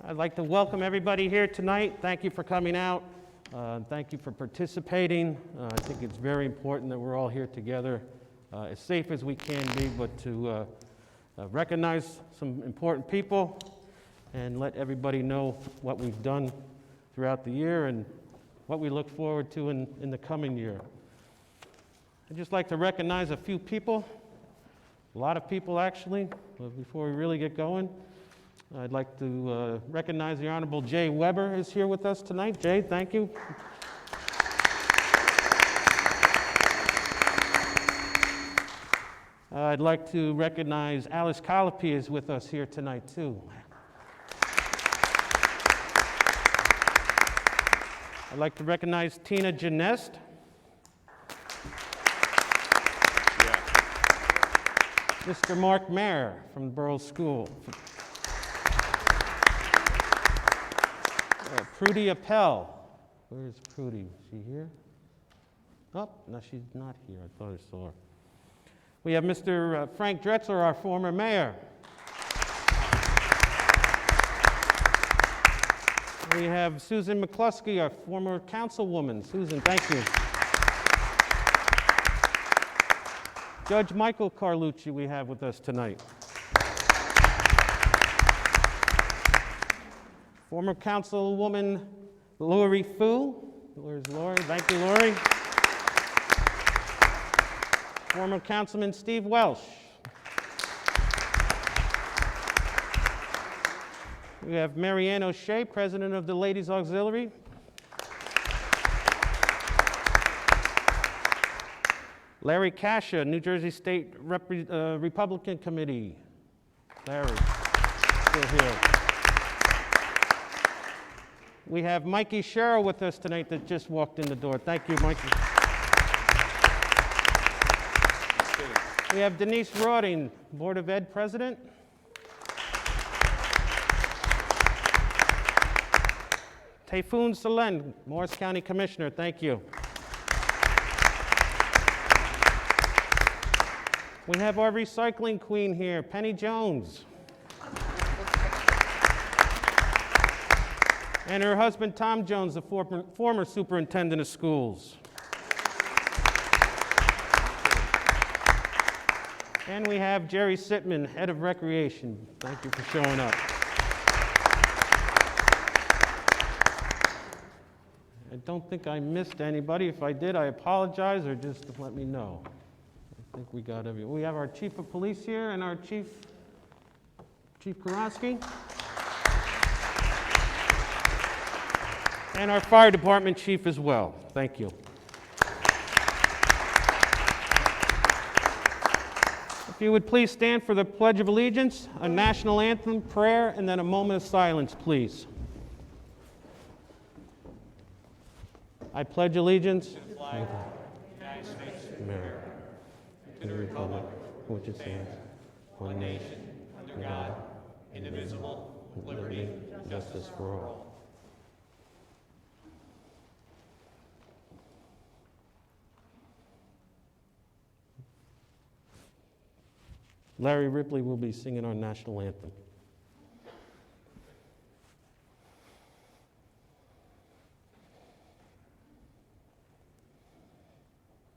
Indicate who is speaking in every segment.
Speaker 1: I'd like to welcome everybody here tonight. Thank you for coming out. Thank you for participating. I think it's very important that we're all here together, as safe as we can be, but to recognize some important people and let everybody know what we've done throughout the year and what we look forward to in the coming year. I'd just like to recognize a few people, a lot of people actually, before we really get going. I'd like to recognize the Honorable Jay Weber is here with us tonight. Jay, thank you. I'd like to recognize Alice Colopy is with us here tonight too. I'd like to recognize Tina Genest. Mr. Mark Mayer from the Borough School. Prudy Appel. Where's Prudy? Is she here? Oh, no, she's not here. I thought I saw her. We have Mr. Frank Drexler, our former mayor. We have Susan McCluskey, our former councilwoman. Susan, thank you. Judge Michael Carlucci we have with us tonight. Former Councilwoman Lori Fu. Where's Lori? Thank you, Lori. Former Councilman Steve Welsh. We have Mary Ann O'Shea, President of the Ladies Auxiliary. Larry Kasha, New Jersey State Republican Committee. Larry, still here. We have Mikey Sherrill with us tonight that just walked in the door. Thank you, Mikey. We have Denise Roding, Board of Ed President. Tayfoon Salen, Morris County Commissioner. Thank you. We have our recycling queen here, Penny Jones. And her husband, Tom Jones, the former superintendent of schools. And we have Jerry Sittman, head of recreation. Thank you for showing up. I don't think I missed anybody. If I did, I apologize, or just let me know. I think we got everyone. We have our chief of police here and our Chief Karosky. And our fire department chief as well. Thank you. If you would please stand for the Pledge of Allegiance, a national anthem, prayer, and then a moment of silence, please. I pledge allegiance to the flag of the United States of America, to the republic for which it stands, one nation, under God, indivisible, with liberty and justice for all. Larry Ripley will be singing our national anthem.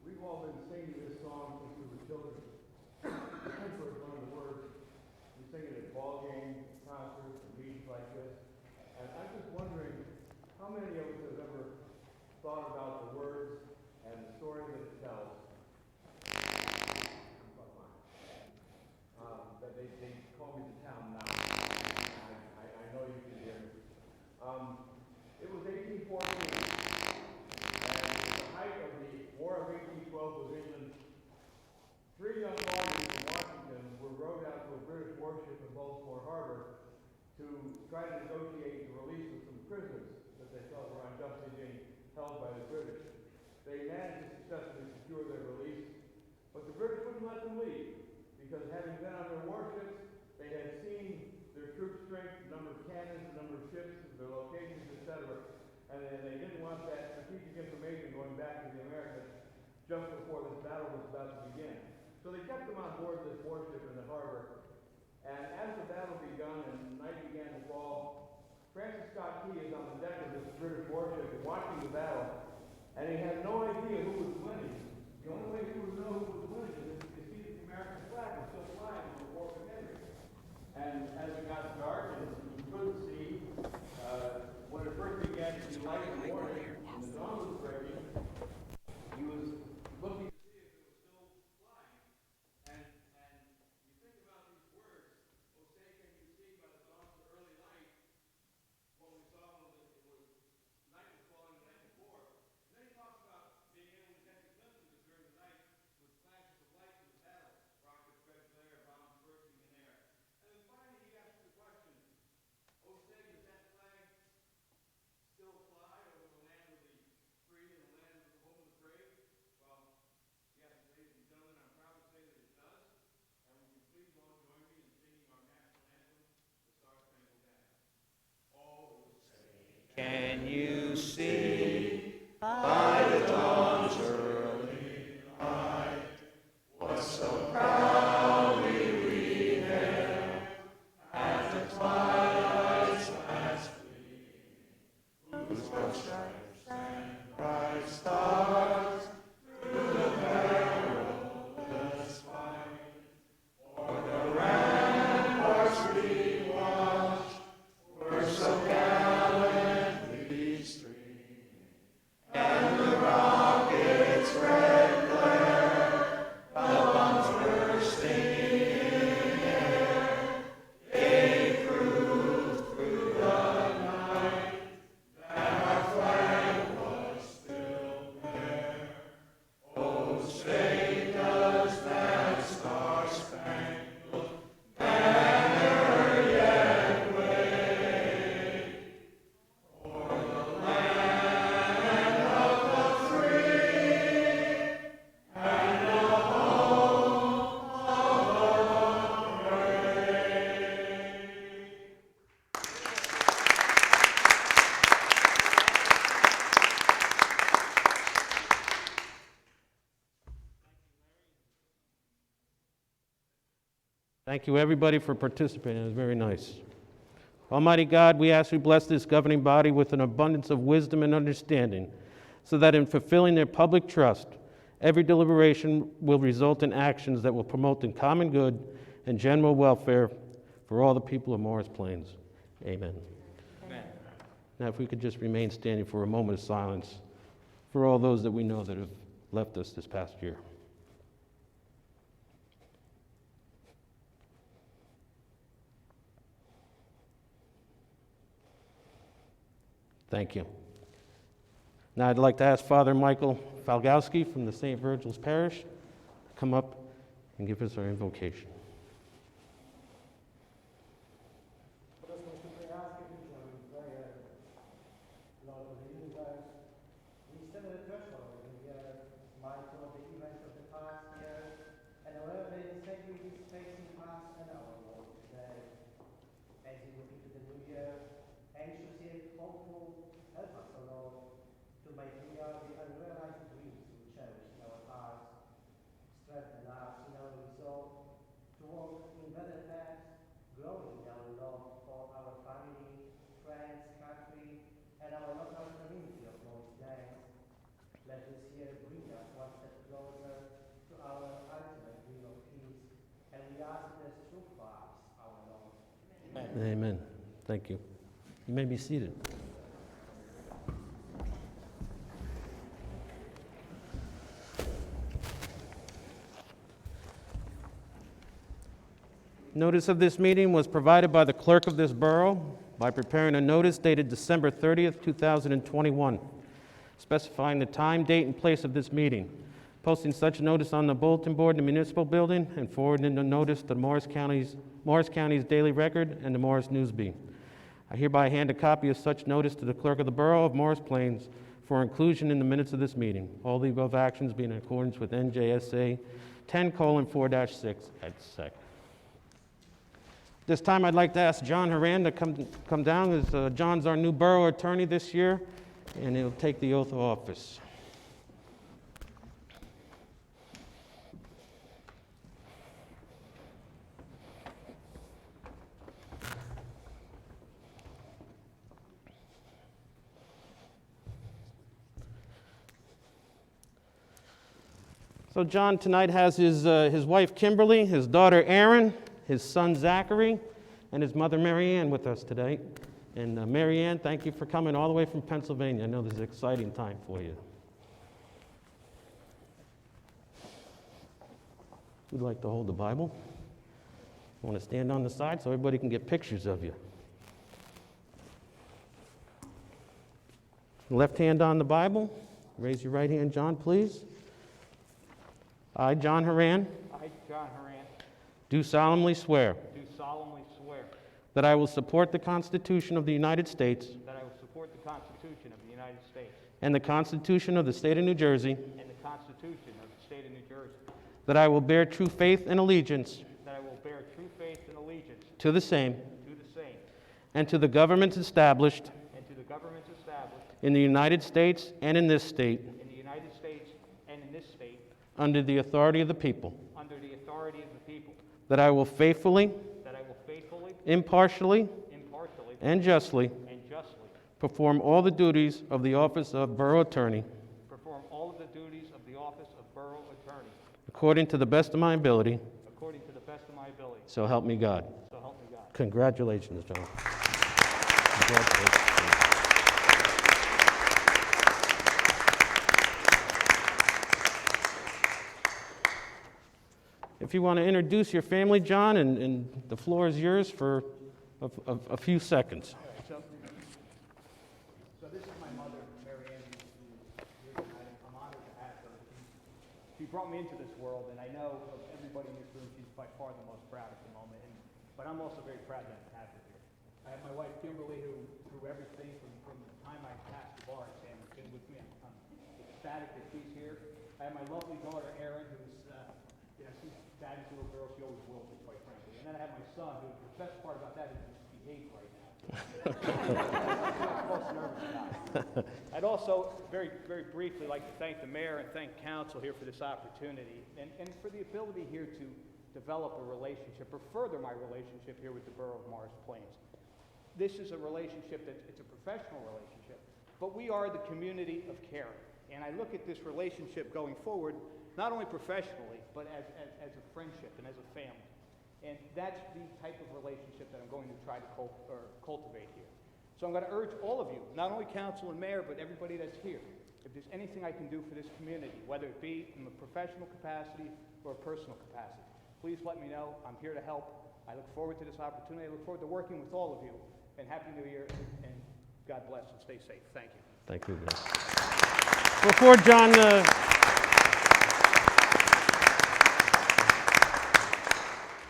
Speaker 2: We've all been singing this song since we were children. It's one of the words. We sing it at ball games, concerts, and meetings like this. And I'm just wondering how many of us have ever thought about the words and the story that it tells. They call me the town now. I know you can hear me. It was 1814, and the height of the War of 1812 with England. 3 young Baldwins from Washington were rowed out to a British warship in Baltimore Harbor to try to negotiate the release of some prisoners that they felt were unjustly being held by the British. They managed to successfully secure their release, but the British wouldn't let them leave, because having been on their warships, they had seen their troop strength, the number of cannons, the number of ships, their locations, etc. And they didn't want that strategic information going back to the Americans just before this battle was about to begin. So they kept them on board this warship in the harbor. And as the battle began and night began to fall, watching the battle, and he had no idea who was winning. The only way he would know who was winning is if he could see that the American flag was still flying on the war of Henry. And as it got dark and he couldn't see, when it first began to be light in the morning, and the dawn was breaking, he was looking to see if it was still flying. And you think about these words, "O say, can you see by the dawn's early light?" What we saw was that it was night was falling the night before. And then he talks about being able to catch a glimpse of it during the night with flashes of light from the battle, rockets, red glare, bombs bursting in air. And then finally he asks the question, "O say, does that flag still fly over the land of the free and the land of the home of the brave?" Well, yes, ladies and gentlemen, I'm proud to say that it does. And would you please all join me in singing our national anthem, the Star Spangled Banner. Oh, say, can you see by the dawn's early light what so proudly we hailed at the twilight's last gleam, whose broad stripes and bright stars through the perilous fight o'er the ramparts we watched were so gallantly streaming, and the rockets' red glare, the bombs bursting in air, gave proof through the night that our flag was still there. Oh, say does that star-spangled banner yet wave o'er the land of the free and the home of the brave?
Speaker 1: Thank you, everybody, for participating. It was very nice. Almighty God, we ask you bless this governing body with an abundance of wisdom and understanding, so that in fulfilling their public trust, every deliberation will result in actions that will promote the common good and general welfare for all the people of Morris Plains. Amen.
Speaker 3: Amen.
Speaker 1: Now, if we could just remain standing for a moment of silence for all those that we know that have left us this past year. Thank you. Now I'd like to ask Father Michael Falgowski from the St. Virgil's Parish to come up and give us our invocation.
Speaker 4: Let us most ask you to join in prayer. Lord of the universe, we stand at the threshold of the year, mindful of the events of the past year, and aware that integrity is facing us and our world today. As we look into the new year, anxious yet hopeful, help us, O Lord, to make real the unrealized dreams we cherish in our hearts. Strengthen us in our resolve to walk in better paths, growing in our love for our family, friends, country, and our local community of Morris Plains. Let this year bring us one step closer to our ultimate dream of peace, and we ask this through Christ our Lord.
Speaker 1: Amen. Thank you. You may be seated. Notice of this meeting was provided by the clerk of this borough by preparing a notice dated December 30th, 2021, specifying the time, date, and place of this meeting, posting such notice on the bulletin board in the municipal building, and forwarding the notice to Morris County's Daily Record and the Morris Newsbee. I hereby hand a copy of such notice to the clerk of the borough of Morris Plains for inclusion in the minutes of this meeting. All the above actions being in accordance with NJSA 10:4-6 et sec. This time I'd like to ask John Horan to come down, as John's our new borough attorney this year, and he'll take the oath of office. So John tonight has his wife Kimberly, his daughter Erin, his son Zachary, and his mother Mary Ann with us today. And Mary Ann, thank you for coming all the way from Pennsylvania. I know this is an exciting time for you. Would you like to hold the Bible? I want to stand on the side so everybody can get pictures of you. Left hand on the Bible. Raise your right hand, John, please. I, John Haran,
Speaker 3: I, John Haran,
Speaker 1: do solemnly swear
Speaker 3: do solemnly swear
Speaker 1: that I will support the Constitution of the United States
Speaker 3: that I will support the Constitution of the United States
Speaker 1: and the Constitution of the State of New Jersey,
Speaker 3: and the Constitution of the State of New Jersey,
Speaker 1: that I will bear true faith and allegiance
Speaker 3: that I will bear true faith and allegiance
Speaker 1: to the same
Speaker 3: to the same
Speaker 1: and to the governments established
Speaker 3: and to the governments established
Speaker 1: in the United States and in this state
Speaker 3: in the United States and in this state
Speaker 1: under the authority of the people,
Speaker 3: under the authority of the people,
Speaker 1: that I will faithfully, impartially, and justly perform all the duties of the office of Borough Attorney
Speaker 3: perform all of the duties of the office of Borough Attorney
Speaker 1: according to the best of my ability,
Speaker 3: according to the best of my ability.
Speaker 1: so help me God.
Speaker 3: So help me God.
Speaker 1: Congratulations, John. Congratulations. If you want to introduce your family, John, and the floor is yours for a few seconds.
Speaker 3: So this is my mother, Mary Ann, who's here tonight. I'm honored to have her. She brought me into this world, and I know of everybody in this room, she's by far the most proud at the moment. But I'm also very proud to have her here. I have my wife, Kimberly, who through everything from the time I passed the bar exam has been with me. I'm ecstatic that she's here. I have my lovely daughter, Erin, who's she's daddy's little girl. She always will be, quite frankly. And then I have my son, who the best part about that is he's behaved right now. I'm most nervous about it. I'd also very, very briefly like to thank the mayor and thank council here for this opportunity and for the ability here to develop a relationship or further my relationship here with the Borough of Morris Plains. This is a relationship it's a professional relationship, but we are the community of caring. And I look at this relationship going forward, not only professionally, but as a friendship and as a family. And that's the type of relationship that I'm going to try to cultivate here. So I'm going to urge all of you, not only council and mayor, but everybody that's here, if there's anything I can do for this community, whether it be in a professional capacity or a personal capacity, please let me know. I'm here to help. I look forward to this opportunity. I look forward to working with all of you. And Happy New Year, and God bless and stay safe. Thank you.
Speaker 1: Thank you, guys. Before John...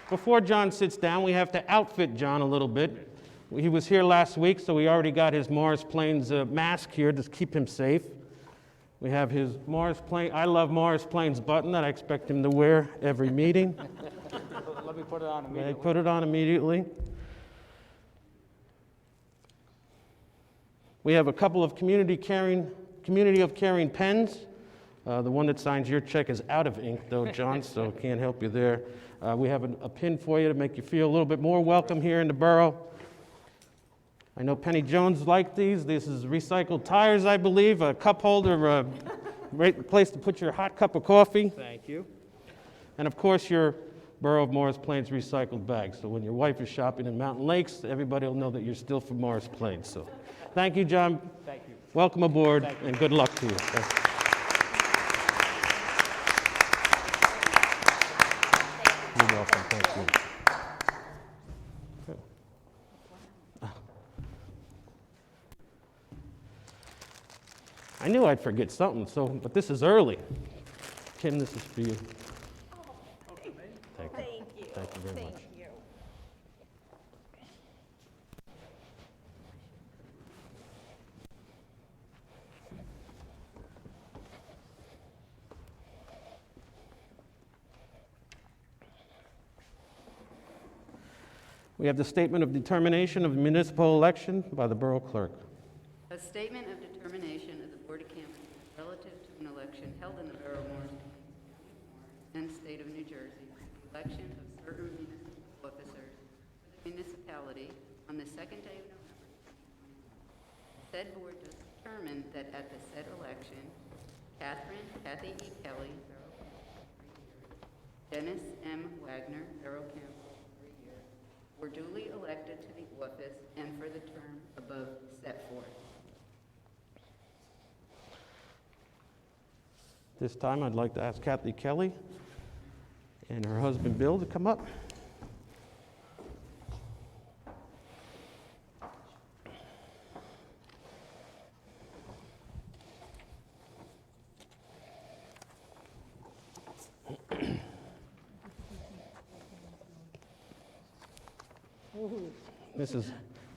Speaker 1: Before John sits down, we have to outfit John a little bit. He was here last week, so we already got his Morris Plains mask here to keep him safe. We have his I Love Morris Plains button that I expect him to wear every meeting.
Speaker 3: Let me put it on immediately.
Speaker 1: I put it on immediately. We have a couple of Community of Caring pens. The one that signs your check is out of ink, though, John, so can't help you there. We have a pin for you to make you feel a little bit more welcome here in the borough. I know Penny Jones liked these. This is recycled tires, I believe, a cup holder, a great place to put your hot cup of coffee.
Speaker 3: Thank you.
Speaker 1: And of course, your Borough of Morris Plains recycled bags. So when your wife is shopping in Mountain Lakes, everybody will know that you're still from Morris Plains. So thank you, John.
Speaker 3: Thank you.
Speaker 1: Welcome aboard,
Speaker 3: Thank you.
Speaker 1: and good luck to you. Thank you. You're welcome. Thank you. I knew I'd forget something, but this is early. Kim, this is for you. Thank you. Thank you very much. We have the statement of determination of the municipal election by the Borough Clerk.
Speaker 5: A statement of determination of the Board of Canvassers relative to an election held in the Borough of Morris and State of New Jersey, the election of certain municipal officers for the municipality on the second day of November. Said board does determine that at the said election, Kathy E. Kelly, Dennis M. Wagner, Borough Council, 3 years, were duly elected to the office and for the term above set forth.
Speaker 1: This time, I'd like to ask Kathy Kelly and her husband Bill to come up.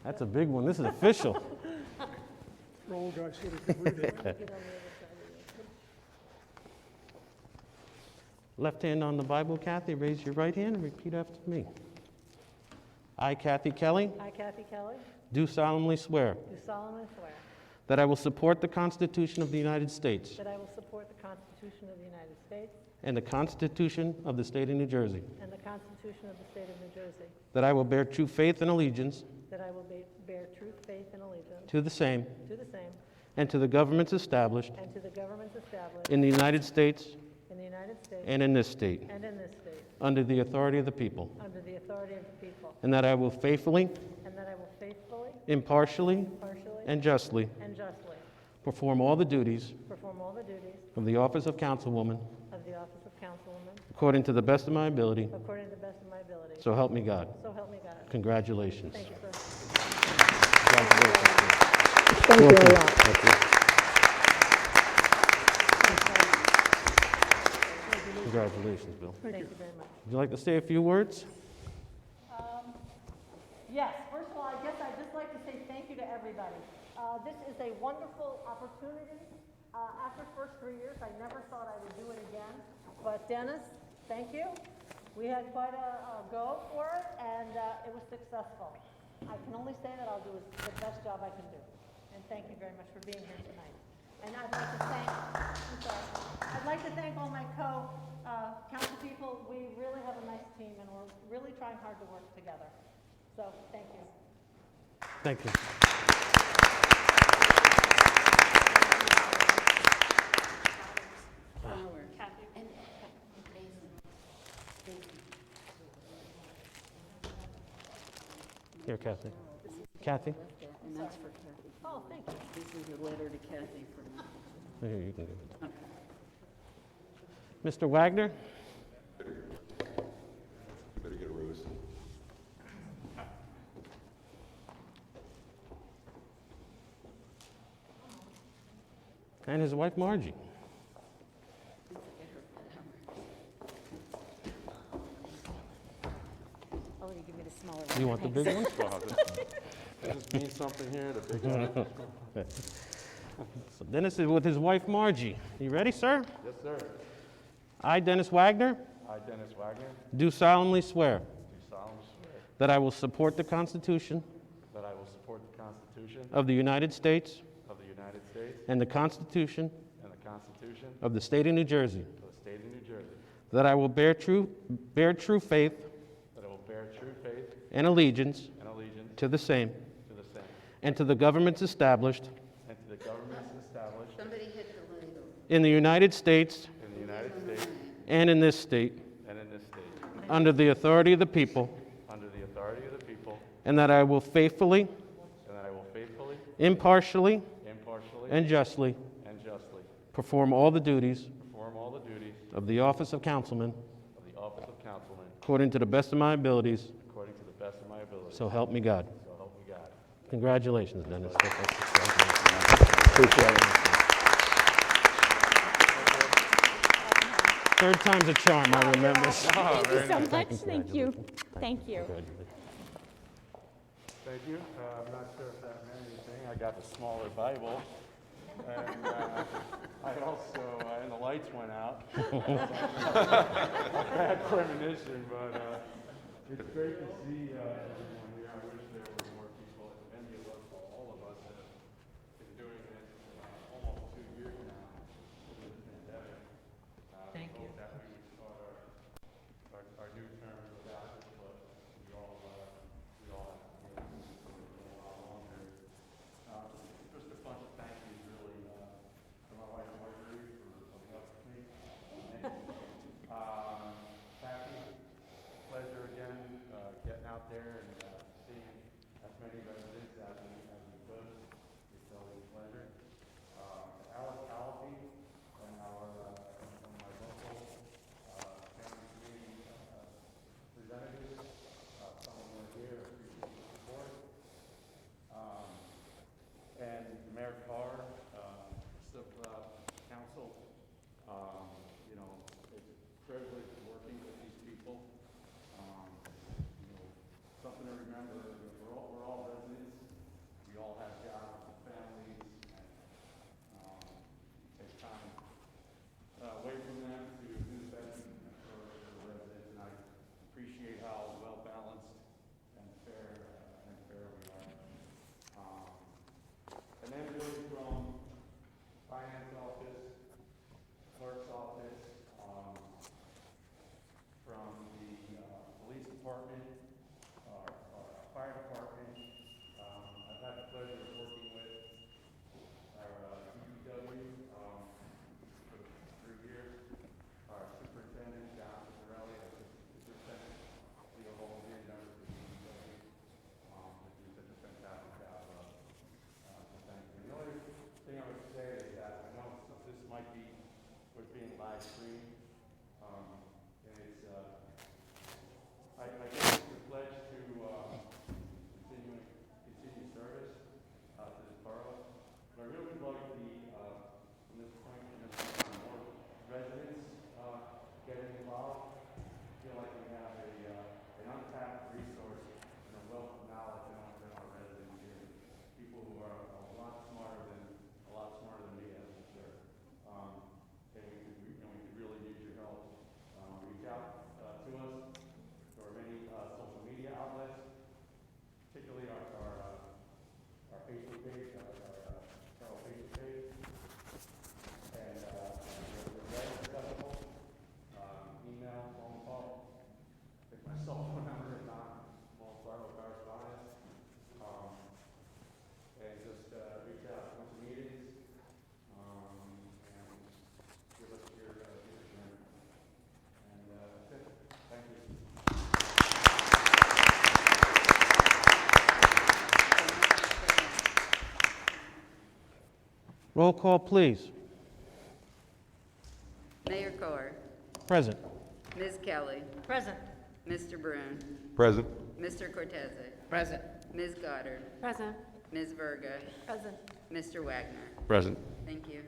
Speaker 1: That's a big one. This is official.
Speaker 4: Roll, guys, so we can read it.
Speaker 1: Left hand on the Bible, Kathy. Raise your right hand and repeat after me. I, Kathy Kelly,
Speaker 6: I, Kathy Kelly,
Speaker 1: do solemnly swear
Speaker 6: do solemnly swear
Speaker 1: that I will support the Constitution of the United States
Speaker 6: that I will support the Constitution of the United States
Speaker 1: and the Constitution of the State of New Jersey,
Speaker 6: and the Constitution of the State of New Jersey,
Speaker 1: that I will bear true faith and allegiance
Speaker 6: that I will bear true faith and allegiance
Speaker 1: to the same
Speaker 6: to the same
Speaker 1: and to the governments established
Speaker 6: and to the governments established
Speaker 1: in the United States
Speaker 6: in the United States
Speaker 1: and in this state,
Speaker 6: and in this state,
Speaker 1: under the authority of the people,
Speaker 6: under the authority of the people,
Speaker 1: and that I will faithfully,
Speaker 6: and that I will faithfully,
Speaker 1: impartially,
Speaker 6: partially,
Speaker 1: and justly
Speaker 6: and justly
Speaker 1: perform all the duties
Speaker 6: perform all the duties
Speaker 1: of the office of councilwoman
Speaker 6: of the office of councilwoman
Speaker 1: according to the best of my ability,
Speaker 6: according to the best of my ability.
Speaker 1: so help me God.
Speaker 6: So help me God.
Speaker 1: Congratulations.
Speaker 6: Thank you, sir.
Speaker 1: Thank you a lot. Congratulations, Bill.
Speaker 6: Thank you very much.
Speaker 1: Would you like to say a few words?
Speaker 6: Yes, first of all, I guess I'd just like to say thank you to everybody. This is a wonderful opportunity. After the first 3 years, I never thought I would do it again. But Dennis, thank you. We had quite a go for it, and it was successful. I can only say that I'll do the best job I can do. And thank you very much for being here tonight. And I'd like to thank all my council people. We really have a nice team, and we're really trying hard to work together. So, thank you.
Speaker 1: Thank you. Here, Kathy. Kathy?
Speaker 5: And that's for Kathy.
Speaker 6: Oh, thank you.
Speaker 5: This is a letter to Kathy from.
Speaker 1: Here, you can give it. Mr. Wagner?
Speaker 7: Better get a rose.
Speaker 1: And his wife, Margie.
Speaker 8: Oh, you give me the smaller one.
Speaker 1: Do you want the big one?
Speaker 7: This means something here, the big one.
Speaker 1: So Dennis is with his wife, Margie. You ready, sir?
Speaker 7: Yes, sir.
Speaker 1: I, Dennis Wagner,
Speaker 7: I, Dennis Wagner,
Speaker 1: do solemnly swear
Speaker 7: do solemnly swear
Speaker 1: that I will support the Constitution
Speaker 7: that I will support the Constitution
Speaker 1: of the United States
Speaker 7: of the United States
Speaker 1: and the Constitution
Speaker 7: and the Constitution
Speaker 1: of the State of New Jersey,
Speaker 7: of the State of New Jersey,
Speaker 1: that I will bear true faith
Speaker 7: that I will bear true faith
Speaker 1: and allegiance
Speaker 7: and allegiance
Speaker 1: to the same
Speaker 7: to the same
Speaker 1: and to the governments established
Speaker 7: and to the governments established
Speaker 5: Somebody hit the ladle.
Speaker 1: in the United States
Speaker 7: in the United States
Speaker 1: and in this state,
Speaker 7: and in this state,
Speaker 1: under the authority of the people,
Speaker 7: under the authority of the people,
Speaker 1: and that I will faithfully,
Speaker 7: and that I will faithfully,
Speaker 1: impartially,
Speaker 7: impartially,
Speaker 1: and justly
Speaker 7: and justly
Speaker 1: perform all the duties
Speaker 7: perform all the duties
Speaker 1: of the office of councilman
Speaker 7: of the office of councilman
Speaker 1: according to the best of my abilities,
Speaker 7: according to the best of my ability.
Speaker 1: so help me God.
Speaker 7: So help me God.
Speaker 1: Congratulations, Dennis. Third time's a charm, I remember.
Speaker 8: Thank you so much. Thank you. Thank you.
Speaker 7: Thank you. I'm not sure if that meant anything. I got the smaller Bible. And I also, and the lights went out. Bad premonition, but it's great to see everyone here. I wish there were more people. Many of us, well, all of us, have been doing this almost 2 years now through the pandemic.
Speaker 6: Thank you.
Speaker 7: That we would start our new term without it, but we all have to do a lot longer. Just a bunch of thank yous, really, to my wife Marjorie for coming up with me. Pat
Speaker 1: Roll call, please.
Speaker 5: Mayor Carr.
Speaker 1: Present.
Speaker 5: Ms. Kelly.
Speaker 6: Present.
Speaker 5: Mr. Brune.
Speaker 7: Present.
Speaker 5: Mr. Cortese.
Speaker 6: Present.
Speaker 5: Ms. Goddard.
Speaker 6: Present.
Speaker 5: Ms. Verga.
Speaker 6: Present.
Speaker 5: Mr. Wagner.
Speaker 7: Present.
Speaker 5: Thank you.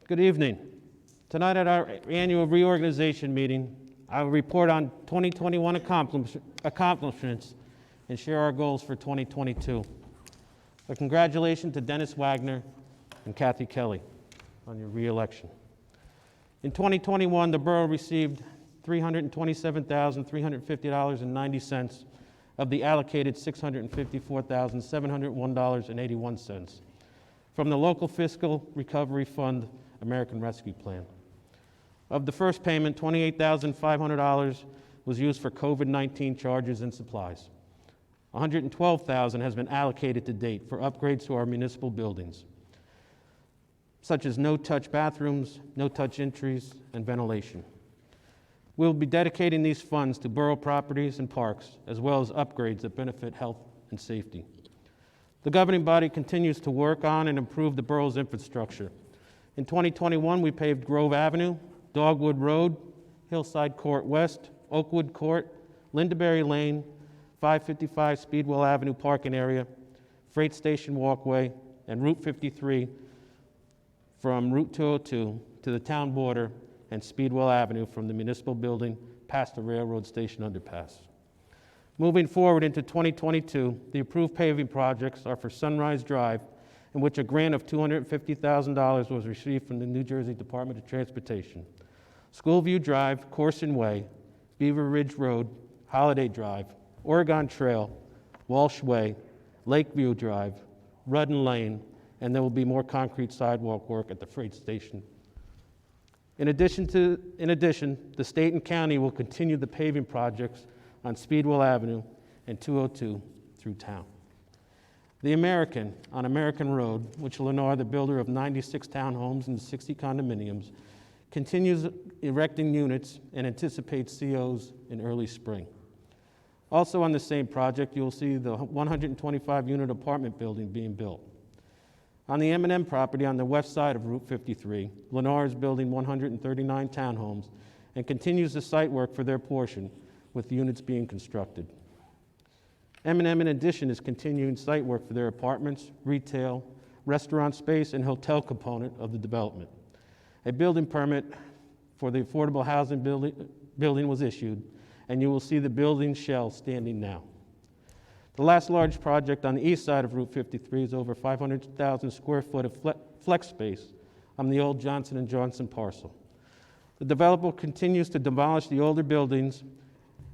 Speaker 1: Good evening. Tonight at our annual reorganization meeting, I will report on 2021 accomplishments and share our goals for 2022. A congratulations to Dennis Wagner and Kathy Kelly on your re-election. In 2021, the borough received $327,350.90 of the allocated $654,701.81 from the local fiscal recovery fund American Rescue Plan. Of the first payment, $28,500 was used for COVID-19 charges and supplies. $112,000 has been allocated to date for upgrades to our municipal buildings, such as no-touch bathrooms, no-touch entries, and ventilation. We'll be dedicating these funds to borough properties and parks, as well as upgrades that benefit health and safety. The governing body continues to work on and improve the borough's infrastructure. In 2021, we paved Grove Avenue, Dogwood Road, Hillside Court West, Oakwood Court, Lindaberry Lane, 555 Speedwell Avenue parking area, Freight Station Walkway, and Route 53 from Route 202 to the town border and Speedwell Avenue from the municipal building past the railroad station underpass. Moving forward into 2022, the approved paving projects are for Sunrise Drive, in which a grant of $250,000 was received from the New Jersey Department of Transportation. Schoolview Drive, Corson Way, Beaver Ridge Road, Holiday Drive, Oregon Trail, Walsh Way, Lakeview Drive, Rudden Lane, and there will be more concrete sidewalk work at the freight station. In addition, the state and county will continue the paving projects on Speedwell Avenue and 202 through town. The American on American Road, which Lennar, the builder of 96 townhomes and 60 condominiums, continues erecting units and anticipates COs in early spring. Also on the same project, you'll see the 125-unit apartment building being built. On the M&M property on the west side of Route 53, Lennar is building 139 townhomes and continues the site work for their portion, with the units being constructed. M&M, in addition, is continuing site work for their apartments, retail, restaurant space, and hotel component of the development. A building permit for the affordable housing building was issued, and you will see the building shell standing now. The last large project on the east side of Route 53 is over 500,000 square foot of flex space on the old Johnson & Johnson parcel. The developer continues to demolish the older buildings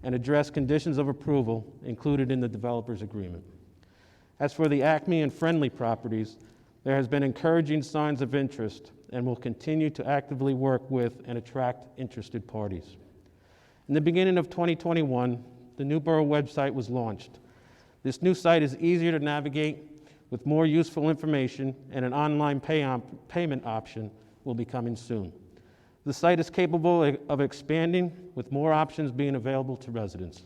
Speaker 1: and address conditions of approval included in the developer's agreement. As for the Acme and Friendly properties, there has been encouraging signs of interest and will continue to actively work with and attract interested parties. In the beginning of 2021, the new borough website was launched. This new site is easier to navigate with more useful information, and an online payment option will be coming soon. The site is capable of expanding, with more options being available to residents.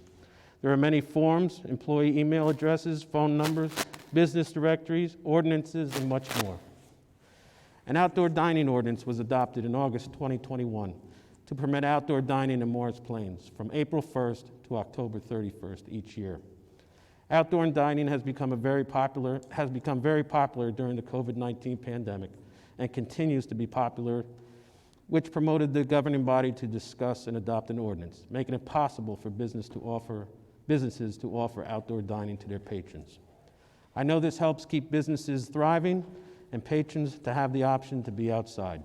Speaker 1: There are many forms, employee email addresses, phone numbers, business directories, ordinances, and much more. An outdoor dining ordinance was adopted in August 2021 to permit outdoor dining in Morris Plains from April 1st to October 31st each year. Outdoor dining has become very popular during the COVID-19 pandemic and continues to be popular, which promoted the governing body to discuss and adopt an ordinance, making it possible for businesses to offer outdoor dining to their patrons. I know this helps keep businesses thriving and patrons to have the option to be outside.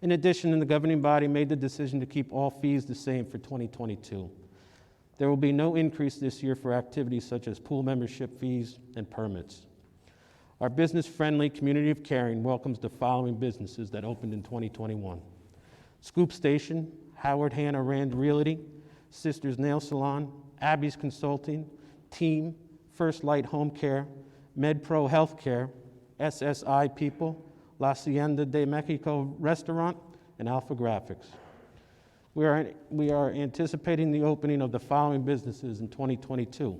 Speaker 1: In addition, the governing body made the decision to keep all fees the same for 2022. There will be no increase this year for activities such as pool membership fees and permits. Our business-friendly community of caring welcomes the following businesses that opened in 2021. Scoop Station, Howard Hanna Rand Realty, Sisters Nail Salon, Abby's Consulting, Team, First Light Home Care, MedPro Healthcare, SSI People, La Hacienda de Mexico Restaurant, and Alpha Graphics. We are anticipating the opening of the following businesses in 2022.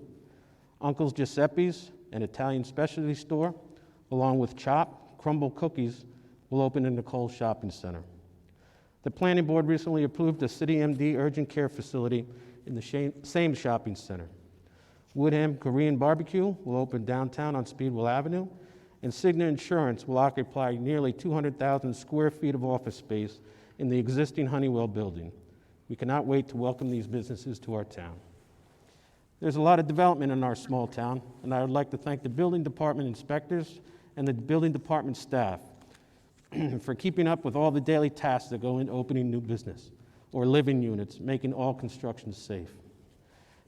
Speaker 1: Uncle's Giuseppe's an Italian specialty store, along with Chop, Crumble Cookies, will open in the Cole Shopping Center. The Planning Board recently approved a City MD urgent care facility in the same shopping center. Woodham Korean Barbecue will open downtown on Speedwell Avenue, and Cigna Insurance will occupy nearly 200,000 square feet of office space in the existing Honeywell building. We cannot wait to welcome these businesses to our town. There's a lot of development in our small town, and I would like to thank the building department inspectors and the building department staff for keeping up with all the daily tasks that go into opening new business or living units, making all construction safe.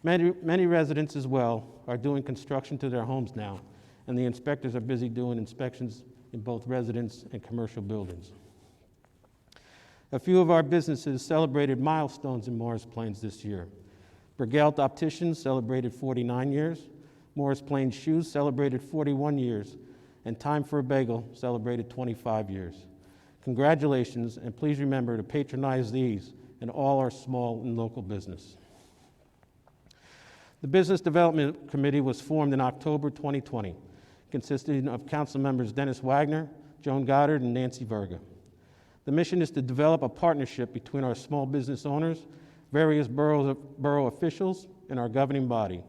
Speaker 1: Many residents as well are doing construction to their homes now, and the inspectors are busy doing inspections in both residence and commercial buildings. A few of our businesses celebrated milestones in Morris Plains this year. Bergelt Opticians celebrated 49 years, Morris Plains Shoes celebrated 41 years, and Time for a Bagel celebrated 25 years. Congratulations, and please remember to patronize these and all our small and local business. The Business Development Committee was formed in October 2020, consisting of council members Dennis Wagner, Joan Goddard, and Nancy Verga. The mission is to develop a partnership between our small business owners, various borough officials, and our governing body,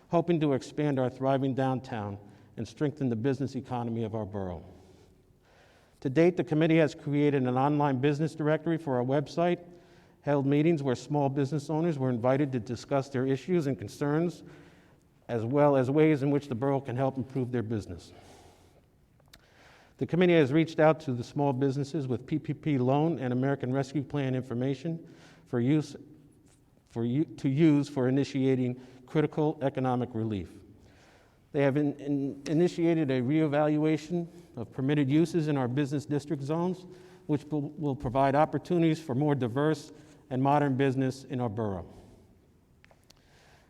Speaker 1: hoping to expand our thriving downtown and strengthen the business economy of our borough. To date, the committee has created an online business directory for our website, held meetings where small business owners were invited to discuss their issues and concerns, as well as ways in which the borough can help improve their business. The committee has reached out to the small businesses with PPP loan and American Rescue Plan information to use for initiating critical economic relief. They have initiated a reevaluation of permitted uses in our business district zones, which will provide opportunities for more diverse and modern business in our borough.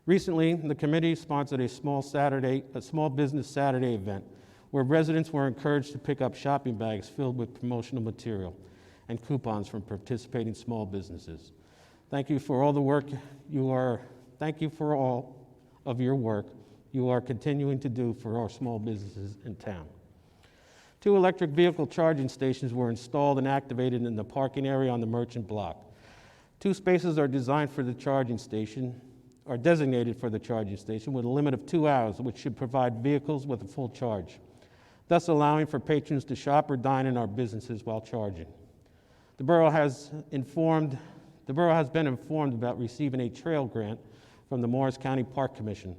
Speaker 1: Recently, the committee sponsored a small business Saturday event where residents were encouraged to pick up shopping bags filled with promotional material and coupons from participating small businesses. Thank you for all the work thank you for all of your work you are continuing to do for our small businesses in town. 2 electric vehicle charging stations were installed and activated in the parking area on the Merchant Block. 2 spaces are designated for the charging station with a limit of 2 hours, which should provide vehicles with a full charge, thus allowing for patrons to shop or dine in our businesses while charging. The borough has been informed about receiving a trail grant from the Morris County Park Commission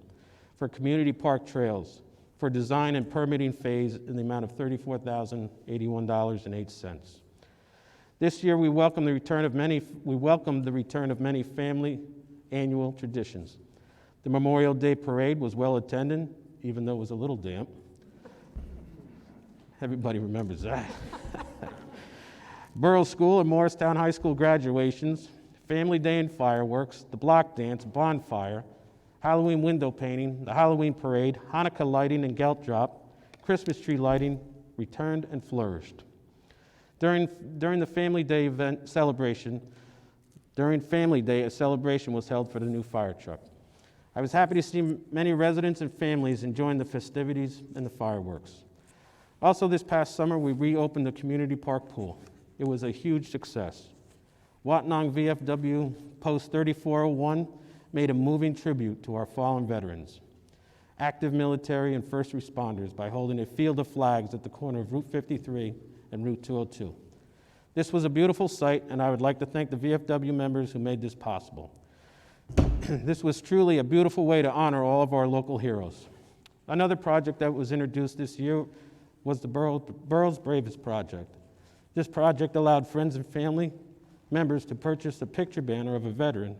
Speaker 1: for community park trails for design and permitting phase in the amount of $34,081.08. This year, we welcome the return of many family annual traditions. The Memorial Day Parade was well attended, even though it was a little damp. Everybody remembers that. Borough School and Morristown High School graduations, Family Day and fireworks, the block dance, bonfire, Halloween window painting, the Halloween parade, Hanukkah lighting and gelt drop, Christmas tree lighting returned and flourished. During the Family Day a celebration was held for the new fire truck. I was happy to see many residents and families enjoying the festivities and the fireworks. Also this past summer, we reopened the community park pool. It was a huge success. Watnong VFW Post 3401 made a moving tribute to our fallen veterans, active military and first responders by holding a field of flags at the corner of Route 53 and Route 202. This was a beautiful sight, and I would like to thank the VFW members who made this possible. This was truly a beautiful way to honor all of our local heroes. Another project that was introduced this year was the Borough's Bravest project. This project allowed friends and family members to purchase a picture banner of a veteran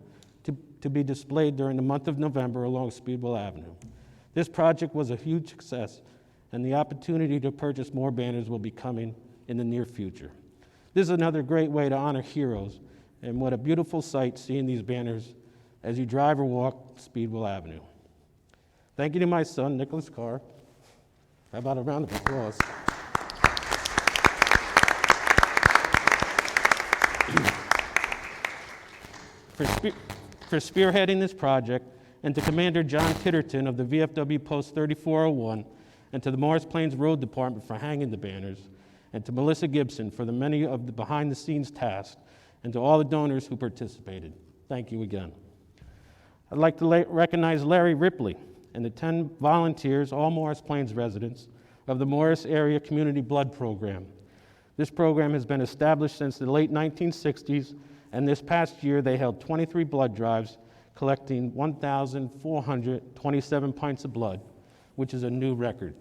Speaker 1: to be displayed during the month of November along Speedwell Avenue. This project was a huge success, and the opportunity to purchase more banners will be coming in the near future. This is another great way to honor heroes, and what a beautiful sight seeing these banners as you drive or walk Speedwell Avenue. Thank you to my son, Nicholas Carr. How about a round of applause? For spearheading this project, and to Commander John Kitterton of the VFW Post 3401 and to the Morris Plains Road Department for hanging the banners, and to Melissa Gibson for the many of the behind-the-scenes tasks, and to all the donors who participated. Thank you again. I'd like to recognize Larry Ripley and the 10 volunteers, all Morris Plains residents, of the Morris Area Community Blood Program. This program has been established since the late 1960s, and this past year they held 23 blood drives, collecting 1,427 pints of blood, which is a new record.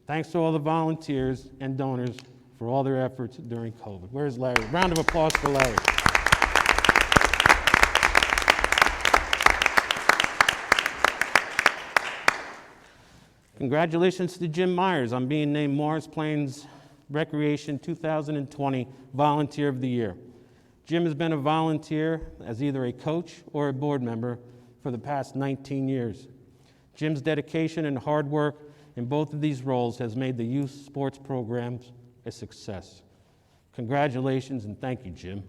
Speaker 1: Thanks to all the volunteers and donors for all their efforts during COVID. Where's Larry? Round of applause for Larry. Congratulations to Jim Myers on being named Morris Plains Recreation 2020 Volunteer of the Year. Jim has been a volunteer as either a coach or a board member for the past 19 years. Jim's dedication and hard work in both of these roles has made the youth sports programs a success. Congratulations and thank you, Jim.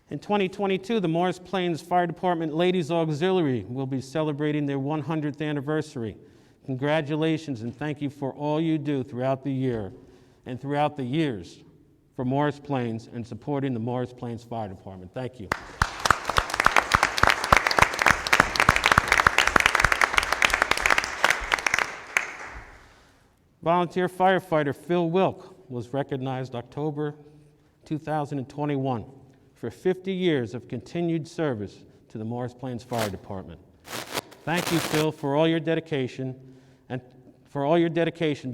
Speaker 1: In 2022, the Morris Plains Fire Department Ladies Auxiliary will be celebrating their 100th anniversary. Congratulations and thank you for all you do throughout the year and throughout the years for Morris Plains and supporting the Morris Plains Fire Department. Thank you. Volunteer firefighter Phil Wilk was recognized October 2021 for 50 years of continued service to the Morris Plains Fire Department. Thank you, Phil, for all your dedication to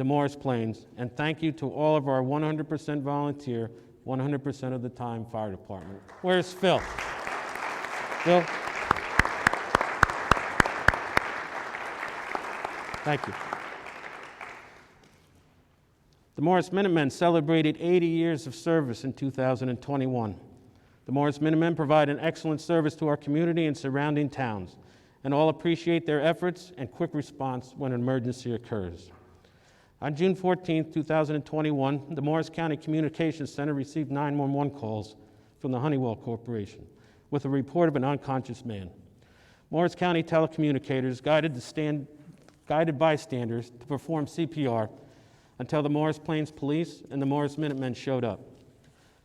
Speaker 1: Morris Plains, and thank you to all of our 100% volunteer, 100% of the time fire department. Where's Phil? Phil? Thank you. The Morris Minutemen celebrated 80 years of service in 2021. The Morris Minutemen provide an excellent service to our community and surrounding towns, and all appreciate their efforts and quick response when an emergency occurs. On June 14, 2021, the Morris County Communications Center received 911 calls from the Honeywell Corporation with a report of an unconscious man. Morris County telecommunicators guided bystanders to perform CPR until the Morris Plains Police and the Morris Minutemen showed up.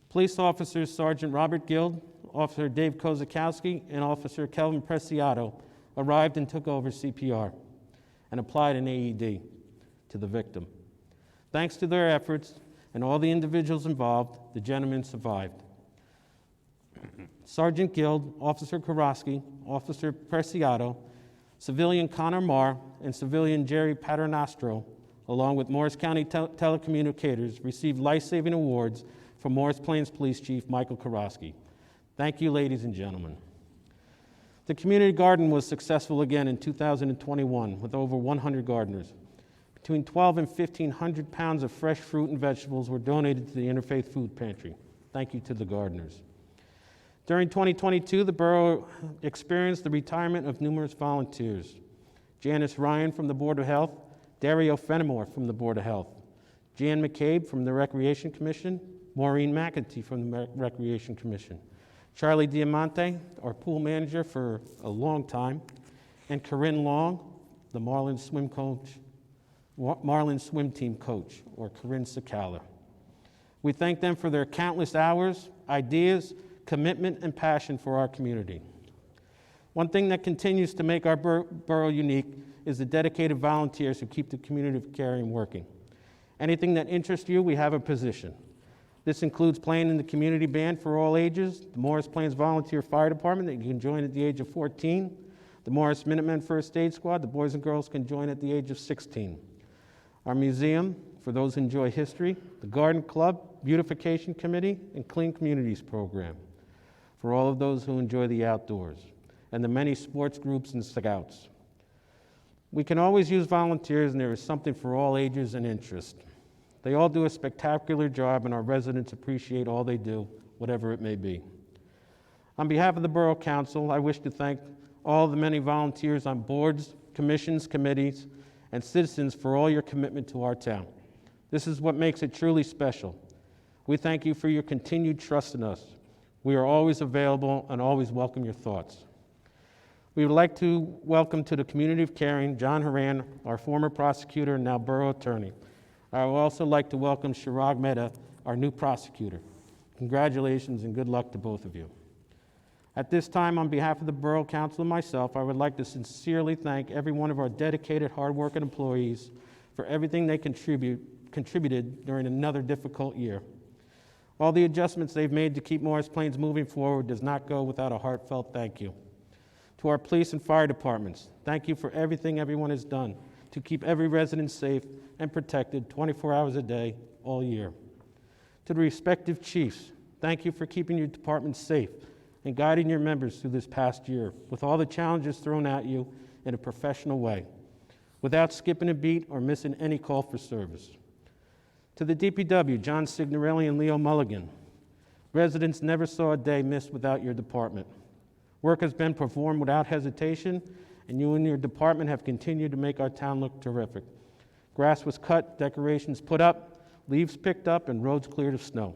Speaker 1: Police officers Sergeant Robert Guild, Officer Dave Kozakowski, and Officer Kelvin Preciado arrived and took over CPR and applied an AED to the victim. Thanks to their efforts and all the individuals involved, the gentleman survived. Sergeant Guild, Officer Kowalski, Officer Preciado, civilian Connor Marr, and civilian Jerry Paternostro, along with Morris County telecommunicators, received life-saving awards from Morris Plains Police Chief Michael Kowalski. Thank you, ladies and gentlemen. The community garden was successful again in 2021 with over 100 gardeners. Between 1,200 and 1,500 pounds of fresh fruit and vegetables were donated to the Interfaith Food Pantry. Thank you to the gardeners. During 2022, the Borough experienced the retirement of numerous volunteers. Janice Ryan from the Board of Health, Dario Fenimore from the Board of Health, Jan McCabe from the Recreation Commission, Maureen McEntee from the Recreation Commission, Charlie Diamante, our pool manager for a long time, and Corinne Long, the Marlin Swim Team coach, or Corinne Sakala. We thank them for their countless hours, ideas, commitment, and passion for our community. One thing that continues to make our borough unique is the dedicated volunteers who keep the community of caring working. Anything that interests you, we have a position. This includes playing in the community band for all ages, the Morris Plains Volunteer Fire Department that you can join at the age of 14, the Morris Minutemen First Aid Squad, the boys and girls can join at the age of 16. Our museum, for those who enjoy history, the Garden Club, Beautification Committee, and Clean Communities Program, for all of those who enjoy the outdoors, and the many sports groups and scouts. We can always use volunteers, and there is something for all ages and interests. They all do a spectacular job, and our residents appreciate all they do, whatever it may be. On behalf of the Borough Council, I wish to thank all the many volunteers on boards, commissions, committees, and citizens for all your commitment to our town. This is what makes it truly special. We thank you for your continued trust in us. We are always available and always welcome your thoughts. We would like to welcome to the community of Caring, John Haran, our former prosecutor and now borough attorney. I would also like to welcome Shirag Mehta, our new prosecutor. Congratulations and good luck to both of you. At this time, on behalf of the Borough Council and myself, I would like to sincerely thank every one of our dedicated, hardworking employees for everything they contributed during another difficult year. All the adjustments they've made to keep Morris Plains moving forward does not go without a heartfelt thank you. To our police and fire departments, thank you for everything everyone has done to keep every resident safe and protected 24 hours a day, all year. To the respective chiefs, thank you for keeping your department safe and guiding your members through this past year with all the challenges thrown at you in a professional way, without skipping a beat or missing any call for service. To the DPW, John Signorelli and Leo Mulligan, residents never saw a day missed without your department. Work has been performed without hesitation, and you and your department have continued to make our town look terrific. Grass was cut, decorations put up, leaves picked up, and roads cleared of snow.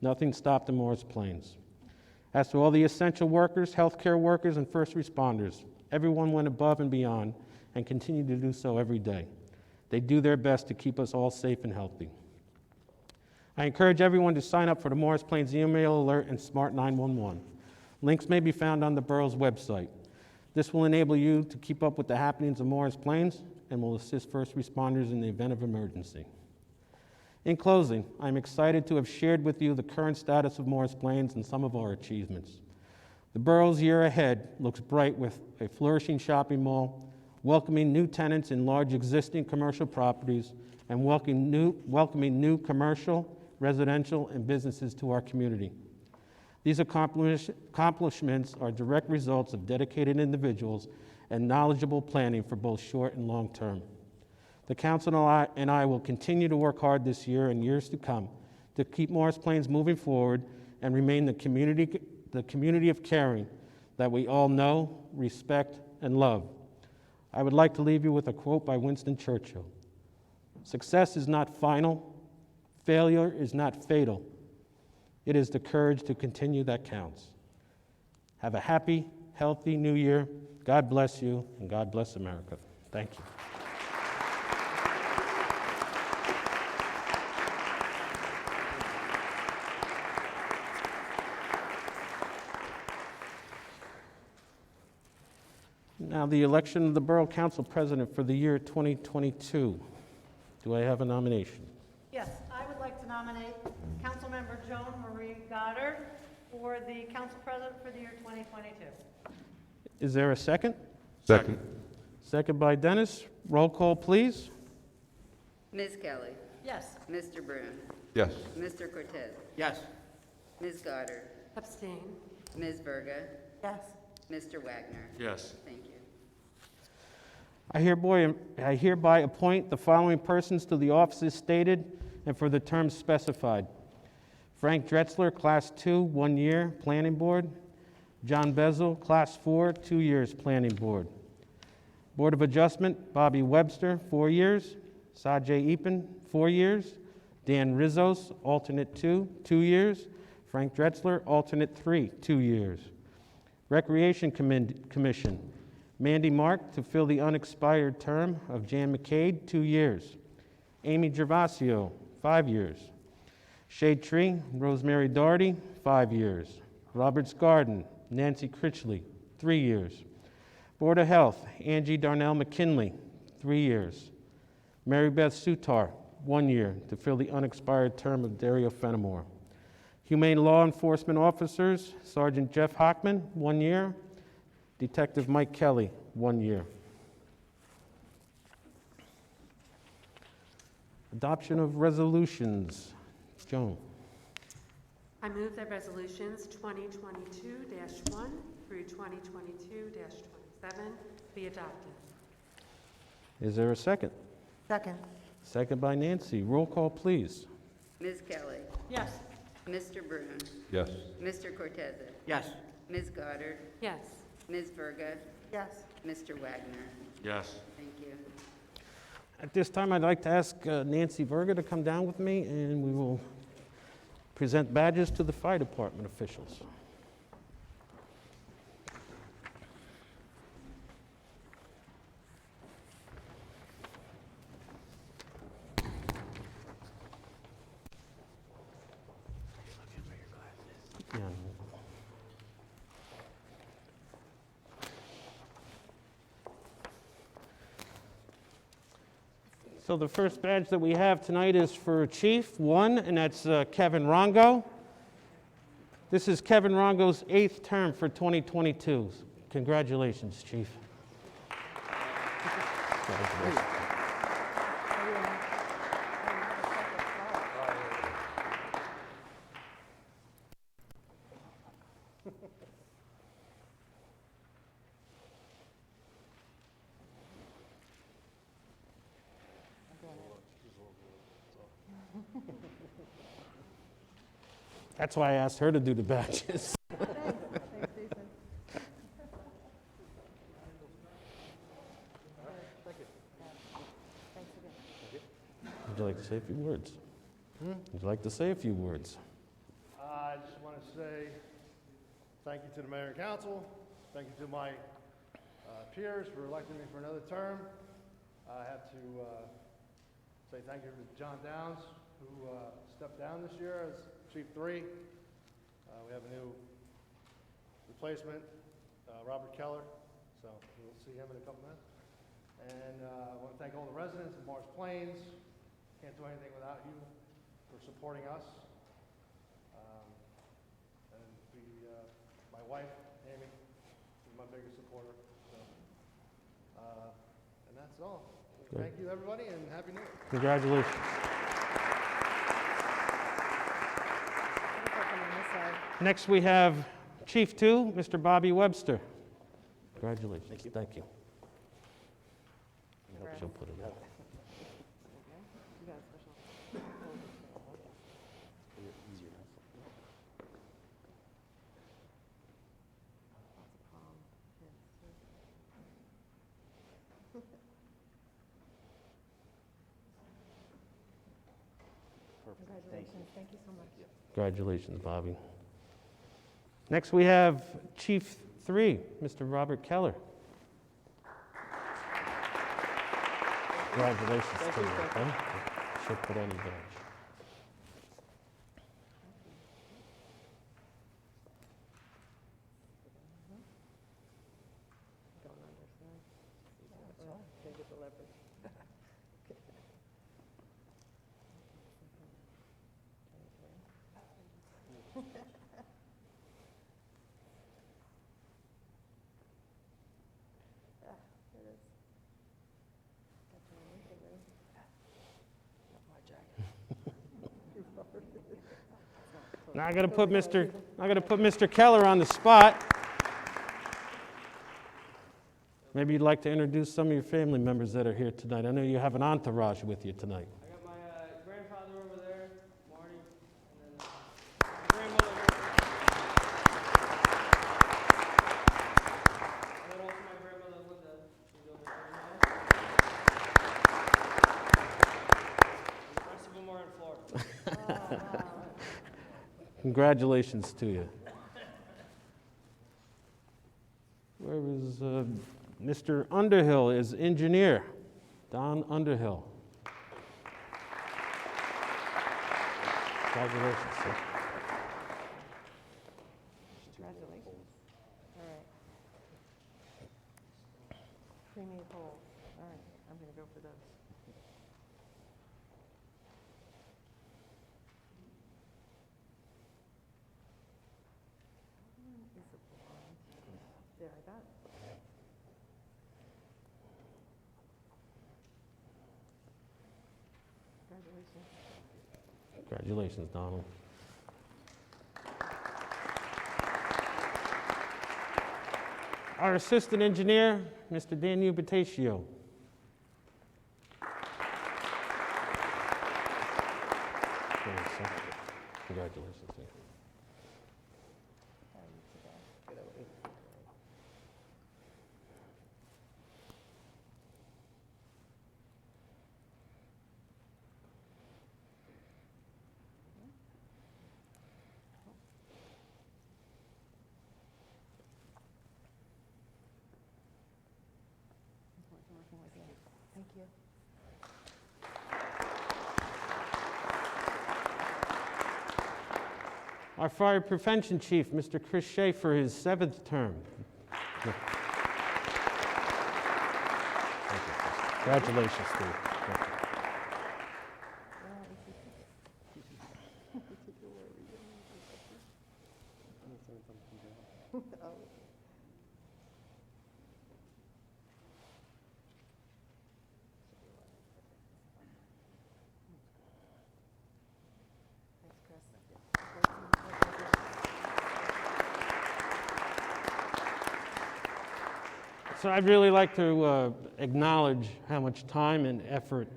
Speaker 1: Nothing stopped the Morris Plains. As to all the essential workers, healthcare workers, and first responders, everyone went above and beyond and continue to do so every day. They do their best to keep us all safe and healthy. I encourage everyone to sign up for the Morris Plains Email Alert and Smart 911. Links may be found on the borough's website. This will enable you to keep up with the happenings of Morris Plains and will assist first responders in the event of emergency. In closing, I'm excited to have shared with you the current status of Morris Plains and some of our achievements. The borough's year ahead looks bright with a flourishing shopping mall, welcoming new tenants in large existing commercial properties, and welcoming new commercial, residential, and businesses to our community. These accomplishments are direct results of dedicated individuals and knowledgeable planning for both short and long term. The council and I will continue to work hard this year and years to come to keep Morris Plains moving forward and remain the community of caring that we all know, respect, and love. I would like to leave you with a quote by Winston Churchill. Success is not final. Failure is not fatal. It is the courage to continue that counts. Have a happy, healthy new year. God bless you, and God bless America. Thank you. Now, the election of the Borough Council President for the year 2022. Do I have a nomination?
Speaker 6: Yes, I would like to nominate Councilmember Joan Marie Goddard for the Council President for the year 2022.
Speaker 1: Is there a second?
Speaker 7: Second.
Speaker 1: Second by Dennis. Roll call, please.
Speaker 5: Ms. Kelly.
Speaker 6: Yes.
Speaker 5: Mr. Brune.
Speaker 7: Yes.
Speaker 5: Mr. Cortez.
Speaker 3: Yes.
Speaker 5: Ms. Goddard.
Speaker 8: Abstain.
Speaker 5: Ms. Verga.
Speaker 8: Yes.
Speaker 5: Mr. Wagner.
Speaker 7: Yes.
Speaker 5: Thank you.
Speaker 1: I hereby appoint the following persons to the offices stated and for the terms specified. Frank Dretzler, Class 2, 1 year, Planning Board. John Bezel, Class 4, 2 years, Planning Board. Board of Adjustment, Bobby Webster, 4 years. Sajay Epen, 4 years. Dan Rizos, alternate 2, 2 years. Frank Dretzler, alternate 3, 2 years. Recreation Commission, Mandy Mark to fill the unexpired term of Jan McCade, 2 years. Amy Gervasio, 5 years. Shade Tree, Rosemary Doherty, 5 years. Roberts Garden, Nancy Critchley, 3 years. Board of Health, Angie Darnell McKinley, 3 years. Mary Beth Sutar, 1 year, to fill the unexpired term of Dario Fenimore. Humane Law Enforcement Officers, Sergeant Jeff Hockman, 1 year. Detective Mike Kelly, 1 year. Adoption of resolutions. Joan.
Speaker 9: I move that resolutions 2022-1 through 2022-27 be adopted.
Speaker 1: Is there a second?
Speaker 8: Second.
Speaker 1: Second by Nancy. Roll call, please.
Speaker 5: Ms. Kelly.
Speaker 6: Yes.
Speaker 5: Mr. Brune.
Speaker 7: Yes.
Speaker 5: Mr. Cortez.
Speaker 3: Yes.
Speaker 5: Ms. Goddard.
Speaker 9: Yes.
Speaker 5: Ms. Verga.
Speaker 8: Yes.
Speaker 5: Mr. Wagner.
Speaker 7: Yes.
Speaker 5: Thank you.
Speaker 1: At this time, I'd like to ask Nancy Verga to come down with me, and we will present badges to the fire department officials. So the first badge that we have tonight is for Chief 1, and that's Kevin Rongo. This is Kevin Rongo's 8th term for 2022. Congratulations, Chief. Congratulations. That's why I asked her to do the badges. Would you like to say a few words? Would you like to say a few words?
Speaker 4: I just want to say thank you to the mayor and council. Thank you to my peers for electing me for another term. I have to say thank you to John Downs, who stepped down this year as Chief 3. We have a new replacement, Robert Keller, so we'll see him in a couple minutes. And I want to thank all the residents of Morris Plains. Can't do anything without you for supporting us. And my wife, Amy, is my biggest supporter. So, and that's all.
Speaker 1: Good.
Speaker 4: Thank you, everybody, and Happy New Year.
Speaker 1: Congratulations. Next, we have Chief 2, Mr. Bobby Webster. Congratulations. Thank you. I hope she'll put it up.
Speaker 6: Congratulations. Thank you so much.
Speaker 1: Congratulations, Bobby. Next, we have Chief 3, Mr. Robert Keller. Congratulations to you. Okay? She'll put on your badge. Now I got to put Mr. Keller on the spot. Maybe you'd like to introduce some of your family members that are here tonight. I know you have an entourage with you tonight.
Speaker 10: I got my grandfather over there, Marty, and then my grandmother. And then also my grandmother Linda. She's over there now. And the rest of them are in Florida.
Speaker 1: Congratulations to you. Where is Mr. Underhill is engineer, Don Underhill. Congratulations, sir.
Speaker 6: Congratulations. All right. Creamy poll. All right, I'm going to go for those. There, I got it. Congratulations.
Speaker 1: Congratulations, Donald. Our assistant engineer, Mr. Daniel Bataccio. Congratulations. Sir.
Speaker 6: Working with you. Thank you.
Speaker 1: Our fire prevention chief, Mr. Chris Shea, for his 7th term. Congratulations, Steve. So I'd really like to acknowledge how much time and effort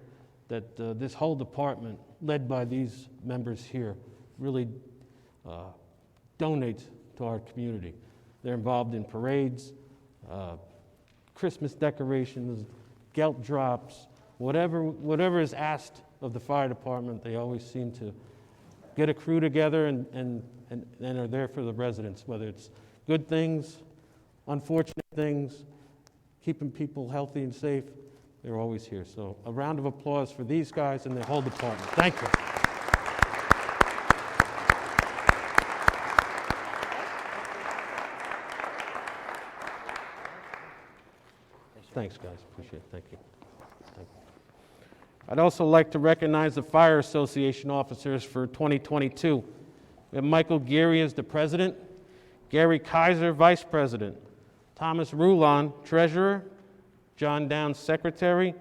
Speaker 1: that this whole department, led by these members here, really donates to our community. They're involved in parades, Christmas decorations, gelt drops, whatever is asked of the fire department. They always seem to get a crew together and are there for the residents, whether it's good things, unfortunate things, keeping people healthy and safe. They're always here. So a round of applause for these guys and the whole department. Thank you. Thanks, guys. Appreciate it. Thank you. Thank you. I'd also like to recognize the Fire Association officers for 2022. We have Michael Geary as the president, Gary Kaiser, vice president, Thomas Rulon, treasurer, John Downs, secretary,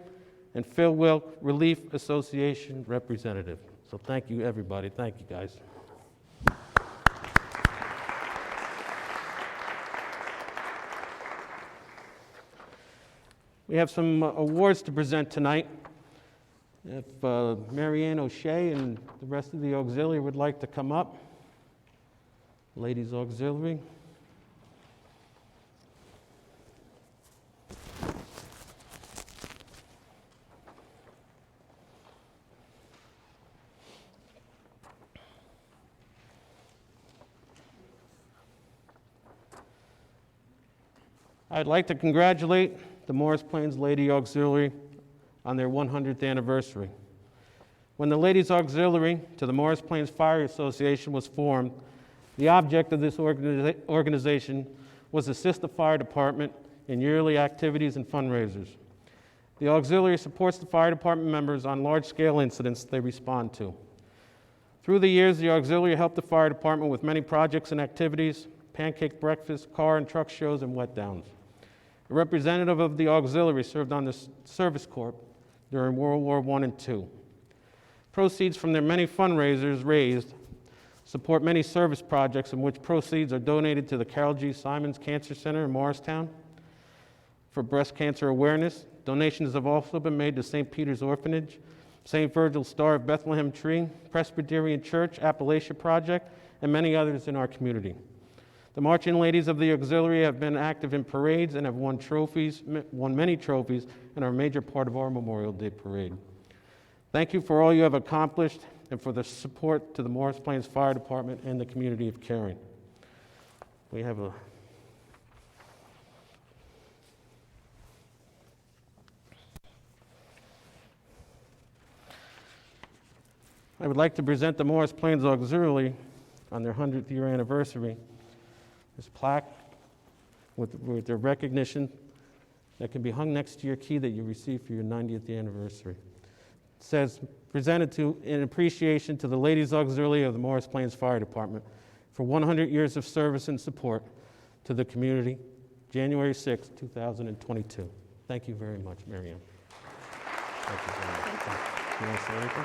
Speaker 1: and Phil Wilk, Relief Association representative. So thank you, everybody. Thank you, guys. We have some awards to present tonight. If Mary Ann O'Shea and the rest of the auxiliary would like to come up. Ladies Auxiliary. I'd like to congratulate the Morris Plains Lady Auxiliary on their 100th anniversary. When the Ladies Auxiliary to the Morris Plains Fire Association was formed, the object of this organization was to assist the fire department in yearly activities and fundraisers. The auxiliary supports the fire department members on large-scale incidents they respond to. Through the years, the auxiliary helped the fire department with many projects and activities, pancake breakfast, car and truck shows, and wet downs. A representative of the auxiliary served on the Service Corps during World War I and II. Proceeds from their many fundraisers raised support many service projects in which proceeds are donated to the Carol G. Simons Cancer Center in Morristown for breast cancer awareness. Donations have also been made to St. Peter's Orphanage, St. Virgil's Star of Bethlehem Tree, Presbyterian Church, Appalachia Project, and many others in our community. The marching ladies of the auxiliary have been active in parades and have won many trophies, and are a major part of our Memorial Day parade. Thank you for all you have accomplished and for the support to the Morris Plains Fire Department and the community of Caring. We have a I would like to present the Morris Plains Auxiliary on their 100th year anniversary. This plaque with their recognition that can be hung next to your key that you received for your 90th anniversary. It says, presented to in appreciation to the Ladies Auxiliary of the Morris Plains Fire Department for 100 years of service and support to the community, January 6, 2022. Thank you very much, Mary Ann. Thank you very much. You want to say anything?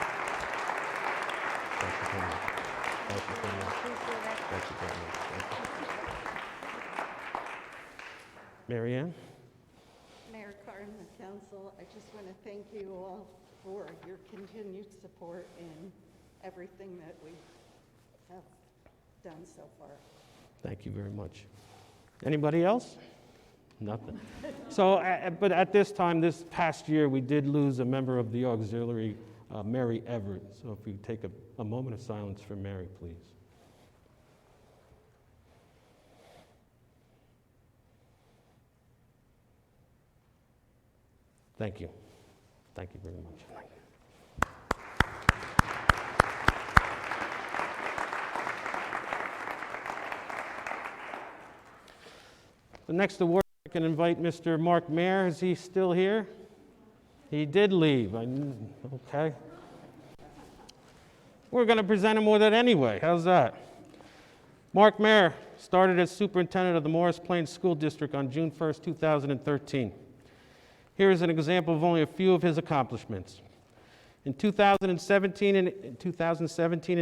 Speaker 1: Thank you very much. Thank you very much. Thank you very much. Thank you. Mary Ann?
Speaker 11: Mayor Carr and the council, I just want to thank you all for your continued support in everything that we have done so far.
Speaker 1: Thank you very much. Anybody else? Nothing. So, but at this time, this past year, we did lose a member of the auxiliary, Mary Everett. So if we take a moment of silence for Mary, please. Thank you. Thank you very much. The next award, I can invite Mr. Mark Mayer. Is he still here? He did leave. Okay. We're going to present him with it anyway. How's that? Mark Mayer started as superintendent of the Morris Plains School District on June 1st, 2013. Here is an example of only a few of his accomplishments. In 2017 and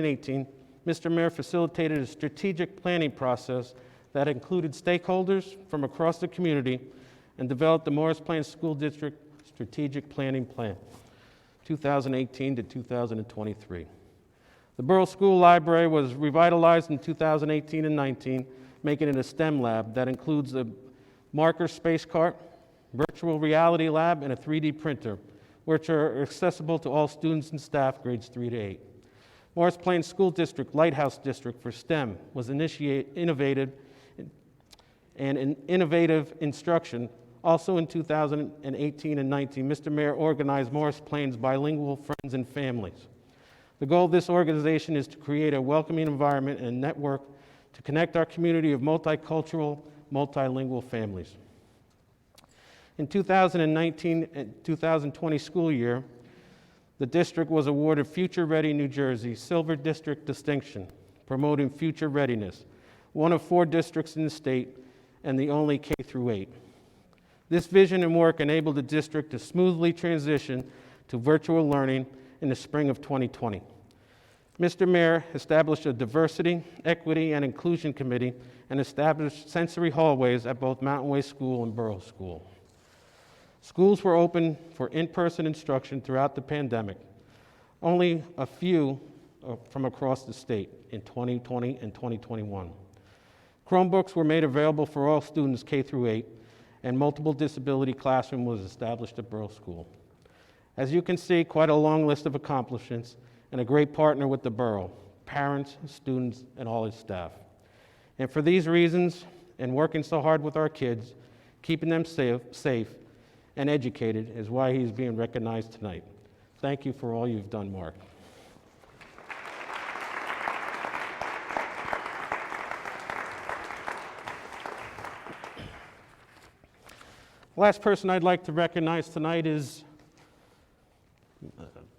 Speaker 1: 18, Mr. Mayor facilitated a strategic planning process that included stakeholders from across the community and developed the Morris Plains School District Strategic Planning Plan, 2018 to 2023. The Borough School Library was revitalized in 2018 and 19, making it a STEM lab that includes a marker space cart, virtual reality lab, and a 3D printer, which are accessible to all students and staff grades 3 to 8. Morris Plains School District Lighthouse District for STEM was innovative instruction. Also in 2018 and 19, Mr. Mayor organized Morris Plains Bilingual Friends and Families. The goal of this organization is to create a welcoming environment and network to connect our community of multicultural, multilingual families. In 2019 and 2020 school year, the district was awarded Future Ready New Jersey Silver District Distinction, promoting future readiness, one of 4 districts in the state and the only K through 8. This vision and work enabled the district to smoothly transition to virtual learning in the spring of 2020. Mr. Mayor established a diversity, equity, and inclusion committee and established sensory hallways at both Mountain Way School and Borough School. Schools were open for in-person instruction throughout the pandemic, only a few from across the state in 2020 and 2021. Chromebooks were made available for all students K through 8, and multiple disability classroom was established at Borough School. As you can see, quite a long list of accomplishments and a great partner with the Borough, parents, students, and all its staff. And for these reasons, and working so hard with our kids, keeping them safe and educated is why he's being recognized tonight. Thank you for all you've done, Mark. Last person I'd like to recognize tonight is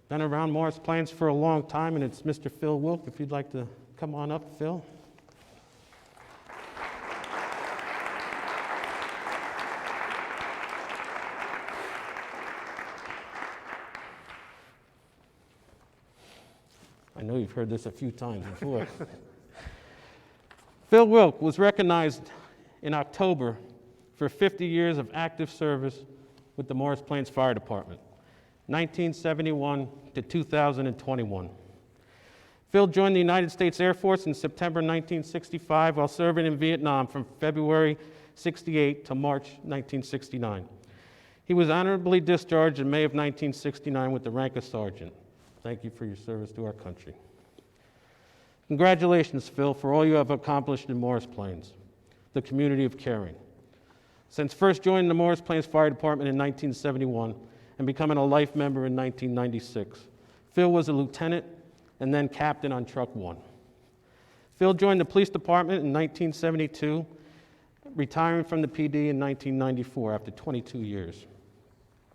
Speaker 1: been around Morris Plains for a long time, and it's Mr. Phil Wilk. If you'd like to come on up, Phil. I know you've heard this a few times before. Phil Wilk was recognized in October for 50 years of active service with the Morris Plains Fire Department, 1971 to 2021. Phil joined the United States Air Force in September 1965 while serving in Vietnam from February 68 to March 1969. He was honorably discharged in May of 1969 with the rank of sergeant. Thank you for your service to our country. Congratulations, Phil, for all you have accomplished in Morris Plains, the community of caring. Since first joining the Morris Plains Fire Department in 1971 and becoming a life member in 1996, Phil was a lieutenant and then captain on Truck 1. Phil joined the police department in 1972, retiring from the PD in 1994 after 22 years.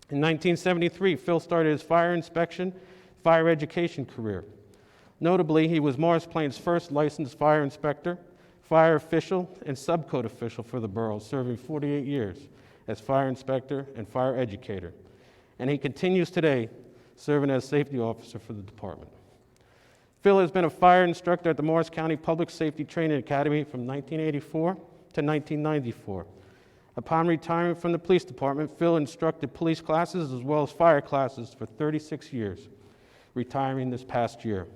Speaker 1: In 1973, Phil started his fire inspection, fire education career. Notably, he was Morris Plains' first licensed fire inspector, fire official, and subcode official for the borough, serving 48 years as fire inspector and fire educator. And he continues today serving as safety officer for the department. Phil has been a fire instructor at the Morris County Public Safety Training Academy from 1984 to 1994. Upon retiring from the police department, Phil instructed police classes as well as fire classes for 36 years, retiring this past year.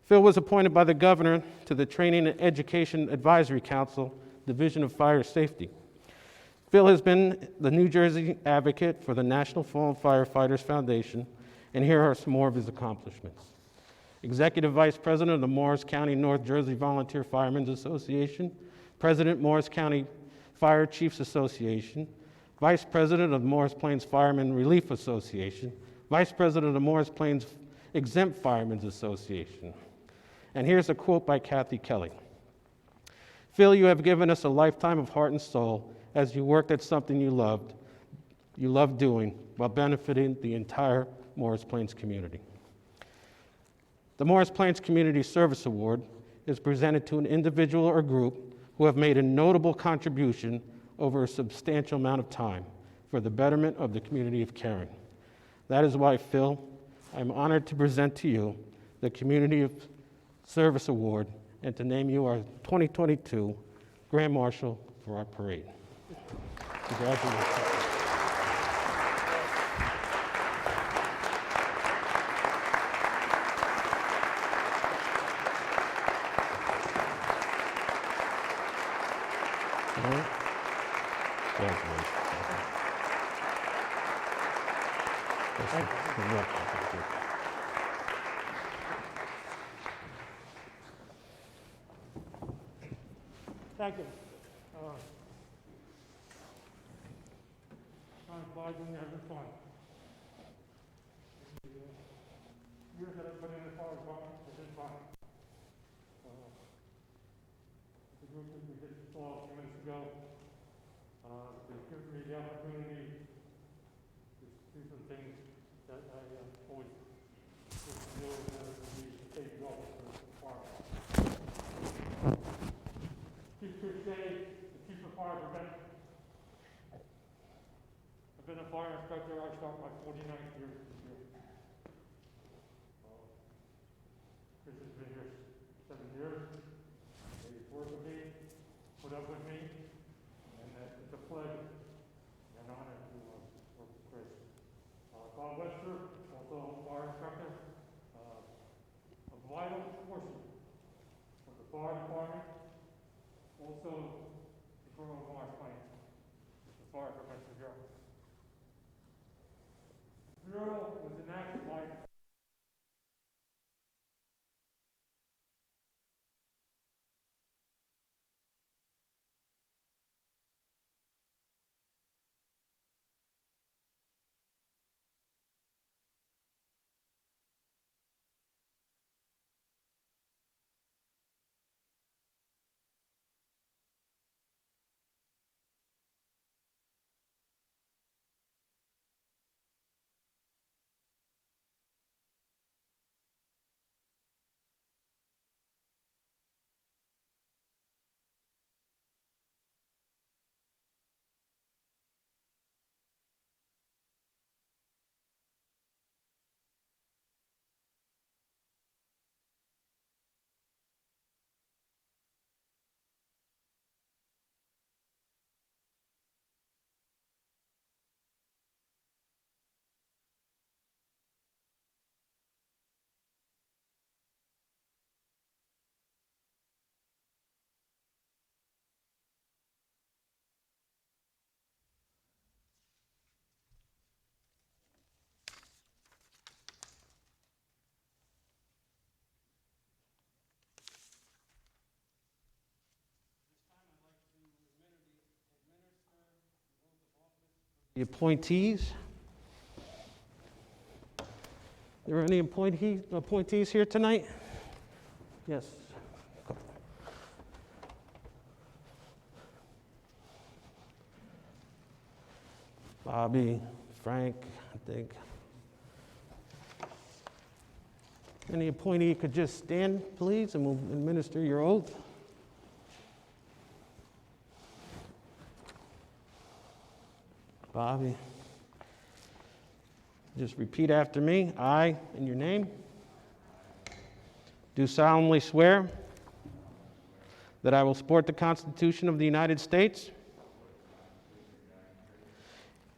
Speaker 1: Phil was appointed by the governor to the Training and Education Advisory Council, Division of Fire Safety. Phil has been the New Jersey advocate for the National Fallen Firefighters Foundation, and here are some more of his accomplishments. Executive Vice President of the Morris County North Jersey Volunteer Firemen's Association, President Morris County Fire Chiefs Association, Vice President of the Morris Plains Firemen Relief Association, Vice President of the Morris Plains Exempt Firemen's Association. And here's a quote by Kathy Kelly. Phil, you have given us a lifetime of heart and soul as you worked at something you loved doing while benefiting the entire Morris Plains community. The Morris Plains Community Service Award is presented to an individual or group who have made a notable contribution over a substantial amount of time for the betterment of the community of Karen. That is why, Phil, I'm honored to present to you the Community of Service Award and to name you our 2022 Grand Marshal for our parade. Congratulations. All right. Congratulations. Good luck. Thank you.
Speaker 12: Thank you. Time flies when you're having fun. Years that I've been in the fire department, it's been fun. The group that we just saw a few minutes ago, they've given me the opportunity to do some things that I always do as the safety officer of the fire department. Keep good shade, keep the fire prevented. I've been a fire inspector, I start my 49th year this year. Chris has been here 7 years. He's worked with me, put up with me, and it's a pleasure and honor to work with Chris. Bob Webster, also fire inspector, a vital portion of the fire department. Also, the Borough of Marsh Plains, the Fire Prevention Bureau. The Bureau was enacted by
Speaker 1: The appointees. There are any appointees here tonight? Yes. Bobby, Frank, I think. Any appointee could just stand, please, and we'll administer your oath. Bobby, just repeat after me. I, in your name, do solemnly swear that I will support the Constitution of the United States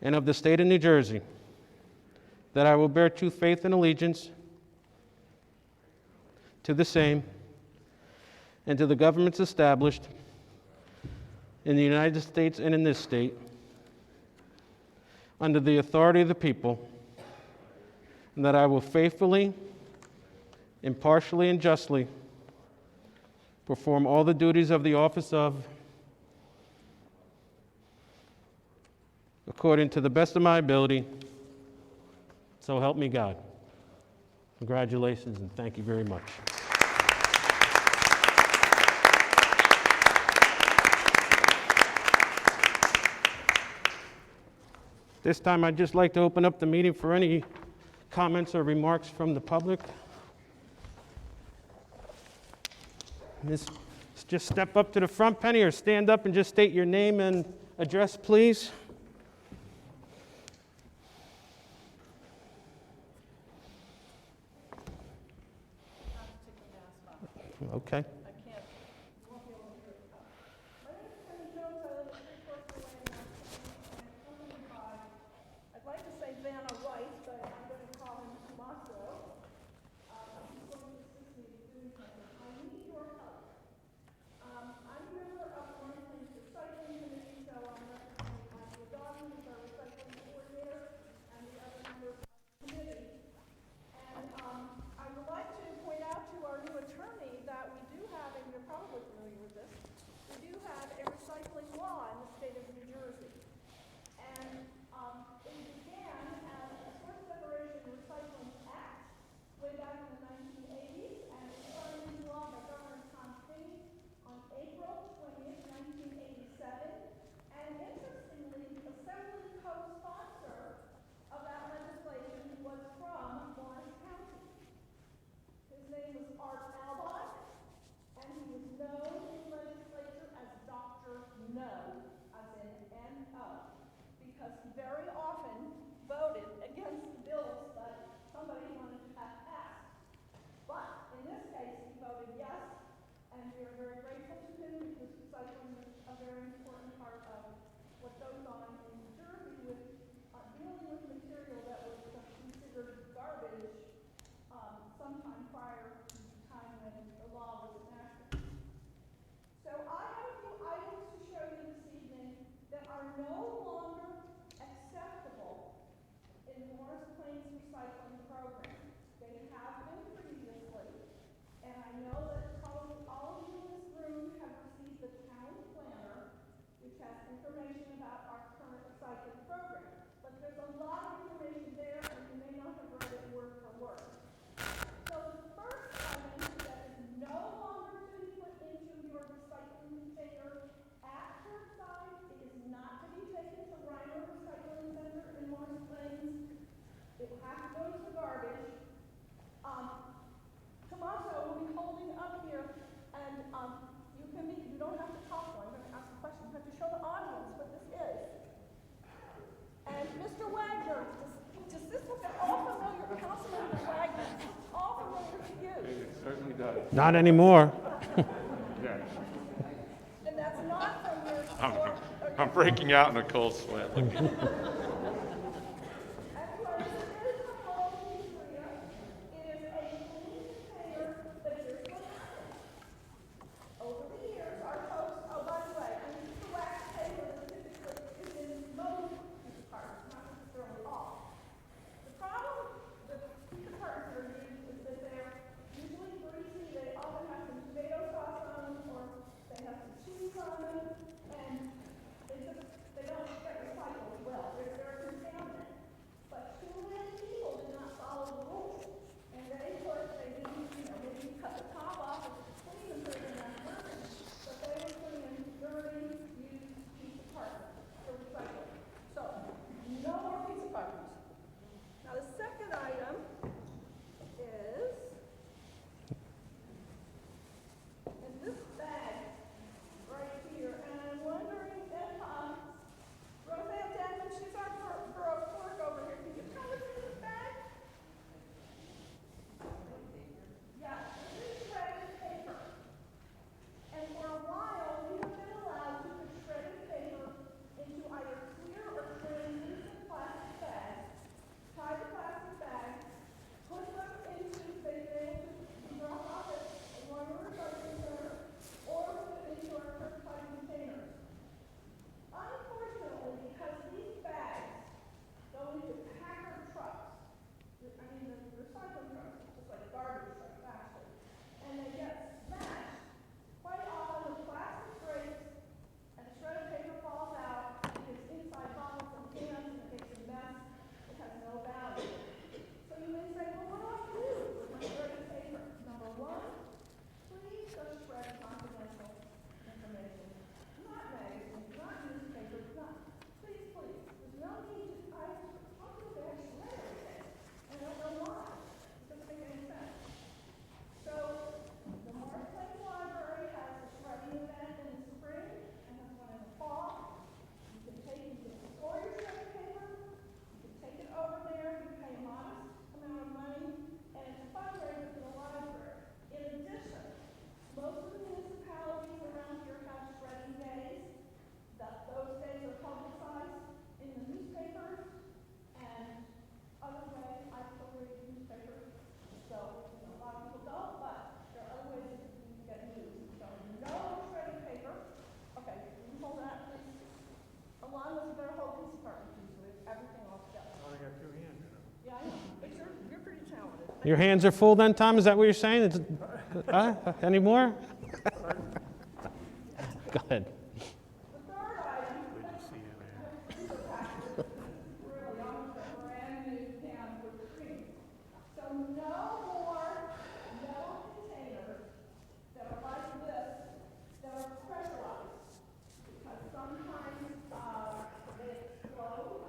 Speaker 1: and of the state of New Jersey, that I will bear true faith and allegiance to the same and to the governments established in the United States and in this state, under the authority of the people, and that I will faithfully, impartially, and justly perform all the duties of the office of, according to the best of my ability, so help me God. Congratulations and thank you very much. This time, I'd just like to open up the meeting for any comments or remarks from the public. Mr. just step up to the front, Penny, or stand up and just state your name and address, please. Okay.
Speaker 6: I'd like to say Vanna White, but I'm going to call him Tommaso. He's going to assist me in doing something. I need your help. I'm a member of the North Plains Recycling Committee, so I'm representing Michael Dawson, who's our recycling coordinator, and the other members of the committee. And I would like to point out to our new attorney that we do have, and you're probably familiar with this, we do have a recycling law in the state of New Jersey. And it began as a Source Separation Recycling Act way back in the 1980s, and it was signed into law by Governor Tom Finney on April 20th, 1987. And interestingly, the Assembly co-sponsor of that legislation was from Morris County. His name was Art Albon, and he was known in the legislature as Dr. No, as in N-O, because he very often voted against the bills that somebody wanted to have passed. But in this case, he voted yes, and we are very grateful to him because recycling is a very important part of what goes on in New Jersey with dealing with material that was considered garbage sometime prior to the time when the law was enacted. So I have a few items to show you this evening that are no longer acceptable in the Morris Plains recycling program. They have been previously, and I know that probably all of you in this room have received the town planner, which has information about our current recycling program. But there's a lot of information there, and you may not have read it word for word. So the first item that is no longer to be put into your recycling container at curbside, it is not to be taken to Reiner Recycling Center in Morris Plains. It will have to go to the garbage. Tommaso will be holding up here, and you don't have to talk though. I'm going to ask a question. You have to show the audience what this is. And Mr. Wagner, does this look at all familiar? Councilman Wagner, is this all familiar to you?
Speaker 7: It certainly does.
Speaker 1: Not anymore.
Speaker 7: Yeah.
Speaker 6: And that's not from your
Speaker 7: I'm breaking out in a cold sweat.
Speaker 6: Over the years, our folks, oh, by the way, I mean, the wax paper that typically is in most pizza cartons, not necessarily all. The problem with pizza cartons that are used is that they're usually greasy, they often have some tomato sauce on them, or they have some cheese on them, and they don't get recycled well. They're
Speaker 1: Your hands are full then, Tom? Is that what you're saying? Any more? Go ahead.
Speaker 6: So no more metal containers that are like this, that are pressurized, because sometimes they explode.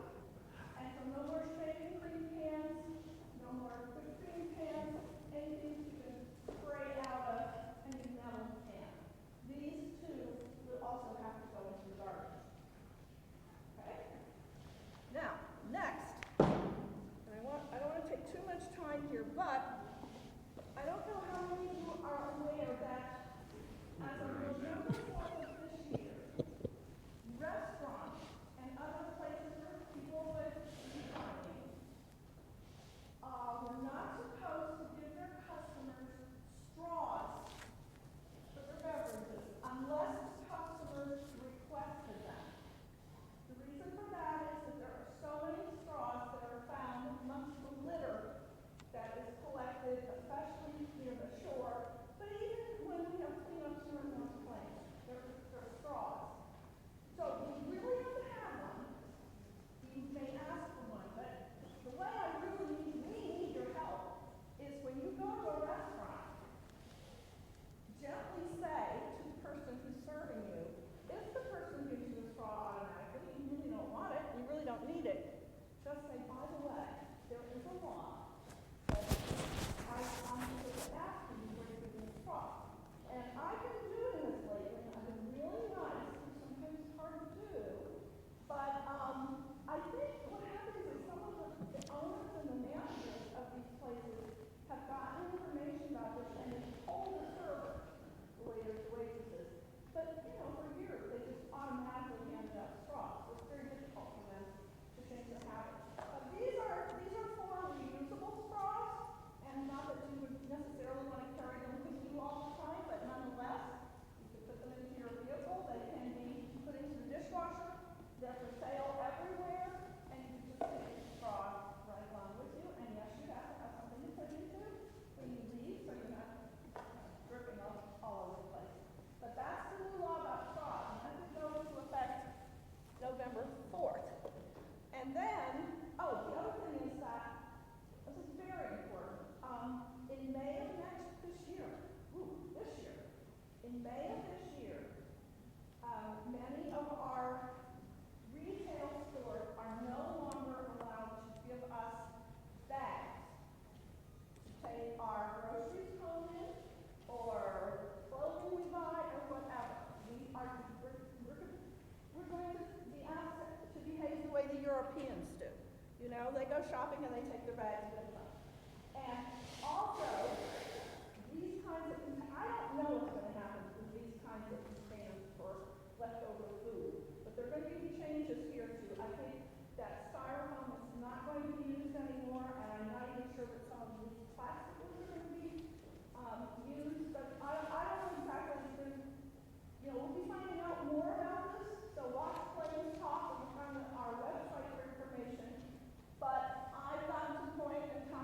Speaker 6: And so no more shaving cream cans, no more whipped cream cans, anything you can spray out of any metal can. These two will also have to go into the garbage. Okay? Now, next, and I don't want to take too much time here, but I don't know how many of you are aware that as of November 4th of this year, restaurants and other places where people with economy were not supposed to give their customers straws for their beverages unless customers requested them. The reason for that is that there are so many straws that are found amongst the litter that is collected, especially near the shore, but even when we have cleanups here in North Plains, there are straws. So we really have to have one. You may ask for one, but the way we need your help is when you go to a restaurant, gently say to the person who's serving you, if the person gives you a straw automatically, you really don't want it, you really don't need it, just say, by the way, there is a law that I'm supposed to ask you before you give me a straw. And I've been doing this lately, and I've been really nice, which sometimes it's hard to do, but I think what happens is some of the owners and the managers of these places have gotten information about this and have told the server, the waiters, the waitresses. But, for years, they just automatically handed out straws. So it's very difficult for them to change their habits. These are for reusable straws, and not that you would necessarily want to carry them with you all the time, but nonetheless, you can put them into your vehicle. They can be put into the dishwasher. They're for sale everywhere, and you can just take the straw right along with you. And yes, you have to have something to put into when you leave, so you're not dripping all over the place. But that's the new law about straws, and that will go into effect November 4th. And then, the other thing is that, this is very important, in May of this year, many of our retail stores are no longer allowed to give us bags to take our groceries home in, or clothing we buy, or whatever. We're going to be asked to behave the way the Europeans do. They go shopping and they take their bags with them. And also, these kinds of things, I don't know what's going to happen with these kinds of containers for leftover food, but there are going to be changes here too. I think that styrofoam is not going to be used anymore, and I'm not even sure that some of these plastic ones are going to be used, but I don't know exactly. We'll be finding out more about this, so watch Plains Talk on our website for information. But I've gotten to the point in time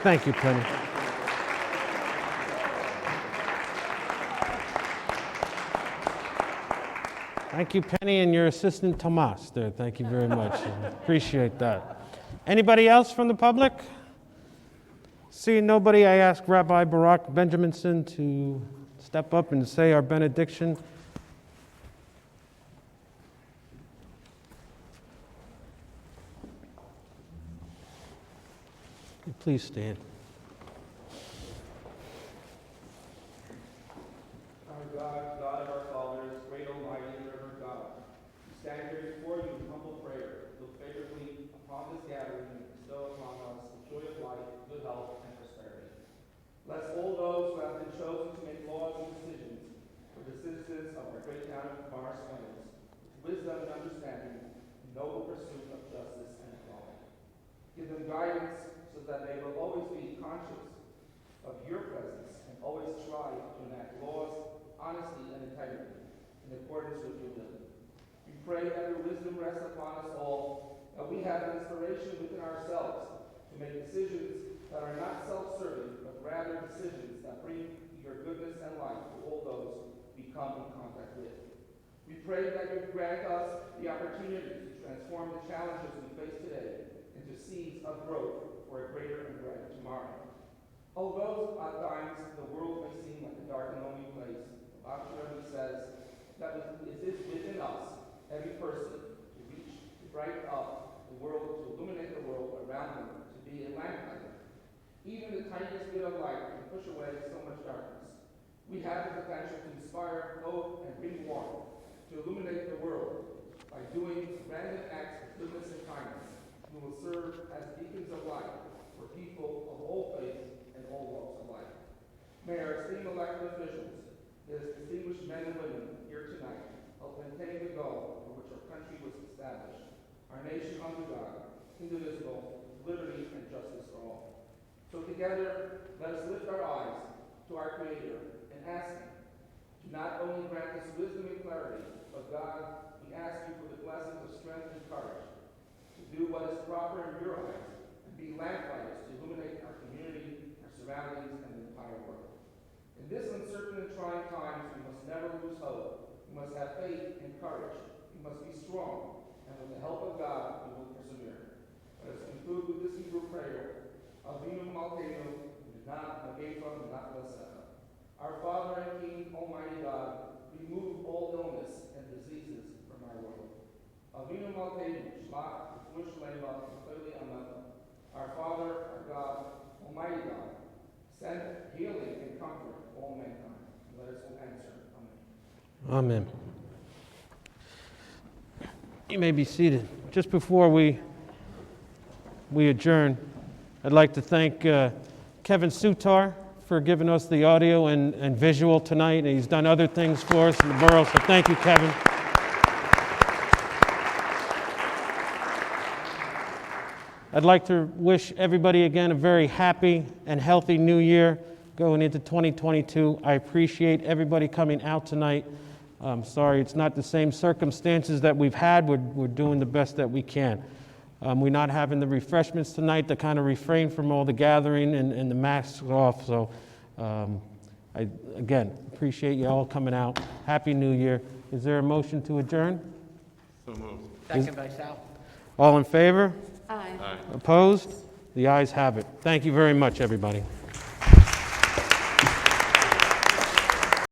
Speaker 1: Thank you, Penny. Thank you, Penny, and your assistant, Tomas, there. Thank you very much. Appreciate that. Anybody else from the public? Seeing nobody, I ask Rabbi Barak Benjaminson to step up and say our benediction. Please stand.
Speaker 2: Our God, God of our fathers, great almighty and reverend God, we stand here before you in humble prayer. Look favorably upon this gathering and bestow upon us the joy of life, good health, and prosperity. Bless all those who have been chosen to make laws and decisions for the citizens of our great town of Milestones, with wisdom and understanding, in noble pursuit of justice and equality. Give them guidance so that they will always be conscious of your presence and always strive to enact laws, honesty, and integrity in accordance with your will. We pray that your wisdom rests upon us all, that we have inspiration within ourselves to make decisions that are not self-serving, but rather decisions that bring your goodness and life to all those we come in contact with. We pray that you grant us the opportunity to transform the challenges we face today into seeds of growth for a greater and brighter tomorrow. Although at times the world may seem like a dark and lonely place, the Bible clearly says that it is within us, every person, to reach, to brighten up the world, to illuminate the world around them, to be a lamplighter. Even the tiniest bit of light can push away so much darkness. We have the potential to inspire, hope, and bring warmth, to illuminate the world by doing random acts of goodness and kindness. We will serve as beacons of light for people of all faiths and all walks of life. May our esteemed elected officials, the distinguished men and women here tonight, help maintain the goal for which our country was established, our nation under God, indivisible, liberty, and justice for all. So together, let us lift our eyes to our Creator and ask Him to not only grant us wisdom and clarity, but God, we ask you for the blessings of strength and courage to do what is proper in your eyes and be lamplighters to illuminate our community, our surroundings, and the entire world. In this uncertain and trying times, we must never lose hope. We must have faith and courage. We must be strong, and with the help of God, we will persevere. Let us conclude with this Hebrew prayer. Avinu Malkeinu, V'nat Magefa V'nat L'Secha. Our Father and King, Almighty God, remove all illness and diseases from our world. Avinu Malkeinu, Shlach, V'fush Leila, V'choli Amecha. Our Father, our God, Almighty God, send healing and comfort to all mankind. And let us all answer. Amen.
Speaker 1: Amen. You may be seated. Just before we adjourn, I'd like to thank Kevin Sutar for giving us the audio and visual tonight. And he's done other things for us in the borough, so thank you, Kevin. I'd like to wish everybody again a very happy and healthy new year going into 2022. I appreciate everybody coming out tonight. I'm sorry it's not the same circumstances that we've had. We're doing the best that we can. We're not having the refreshments tonight to kind of refrain from all the gathering and the masks off. So I, again, appreciate you all coming out. Happy New Year. Is there a motion to adjourn?
Speaker 7: So moved.
Speaker 4: Second by Sal.
Speaker 1: All in favor?
Speaker 5: Aye.
Speaker 7: Aye.
Speaker 1: Opposed? The ayes have it. Thank you very much, everybody.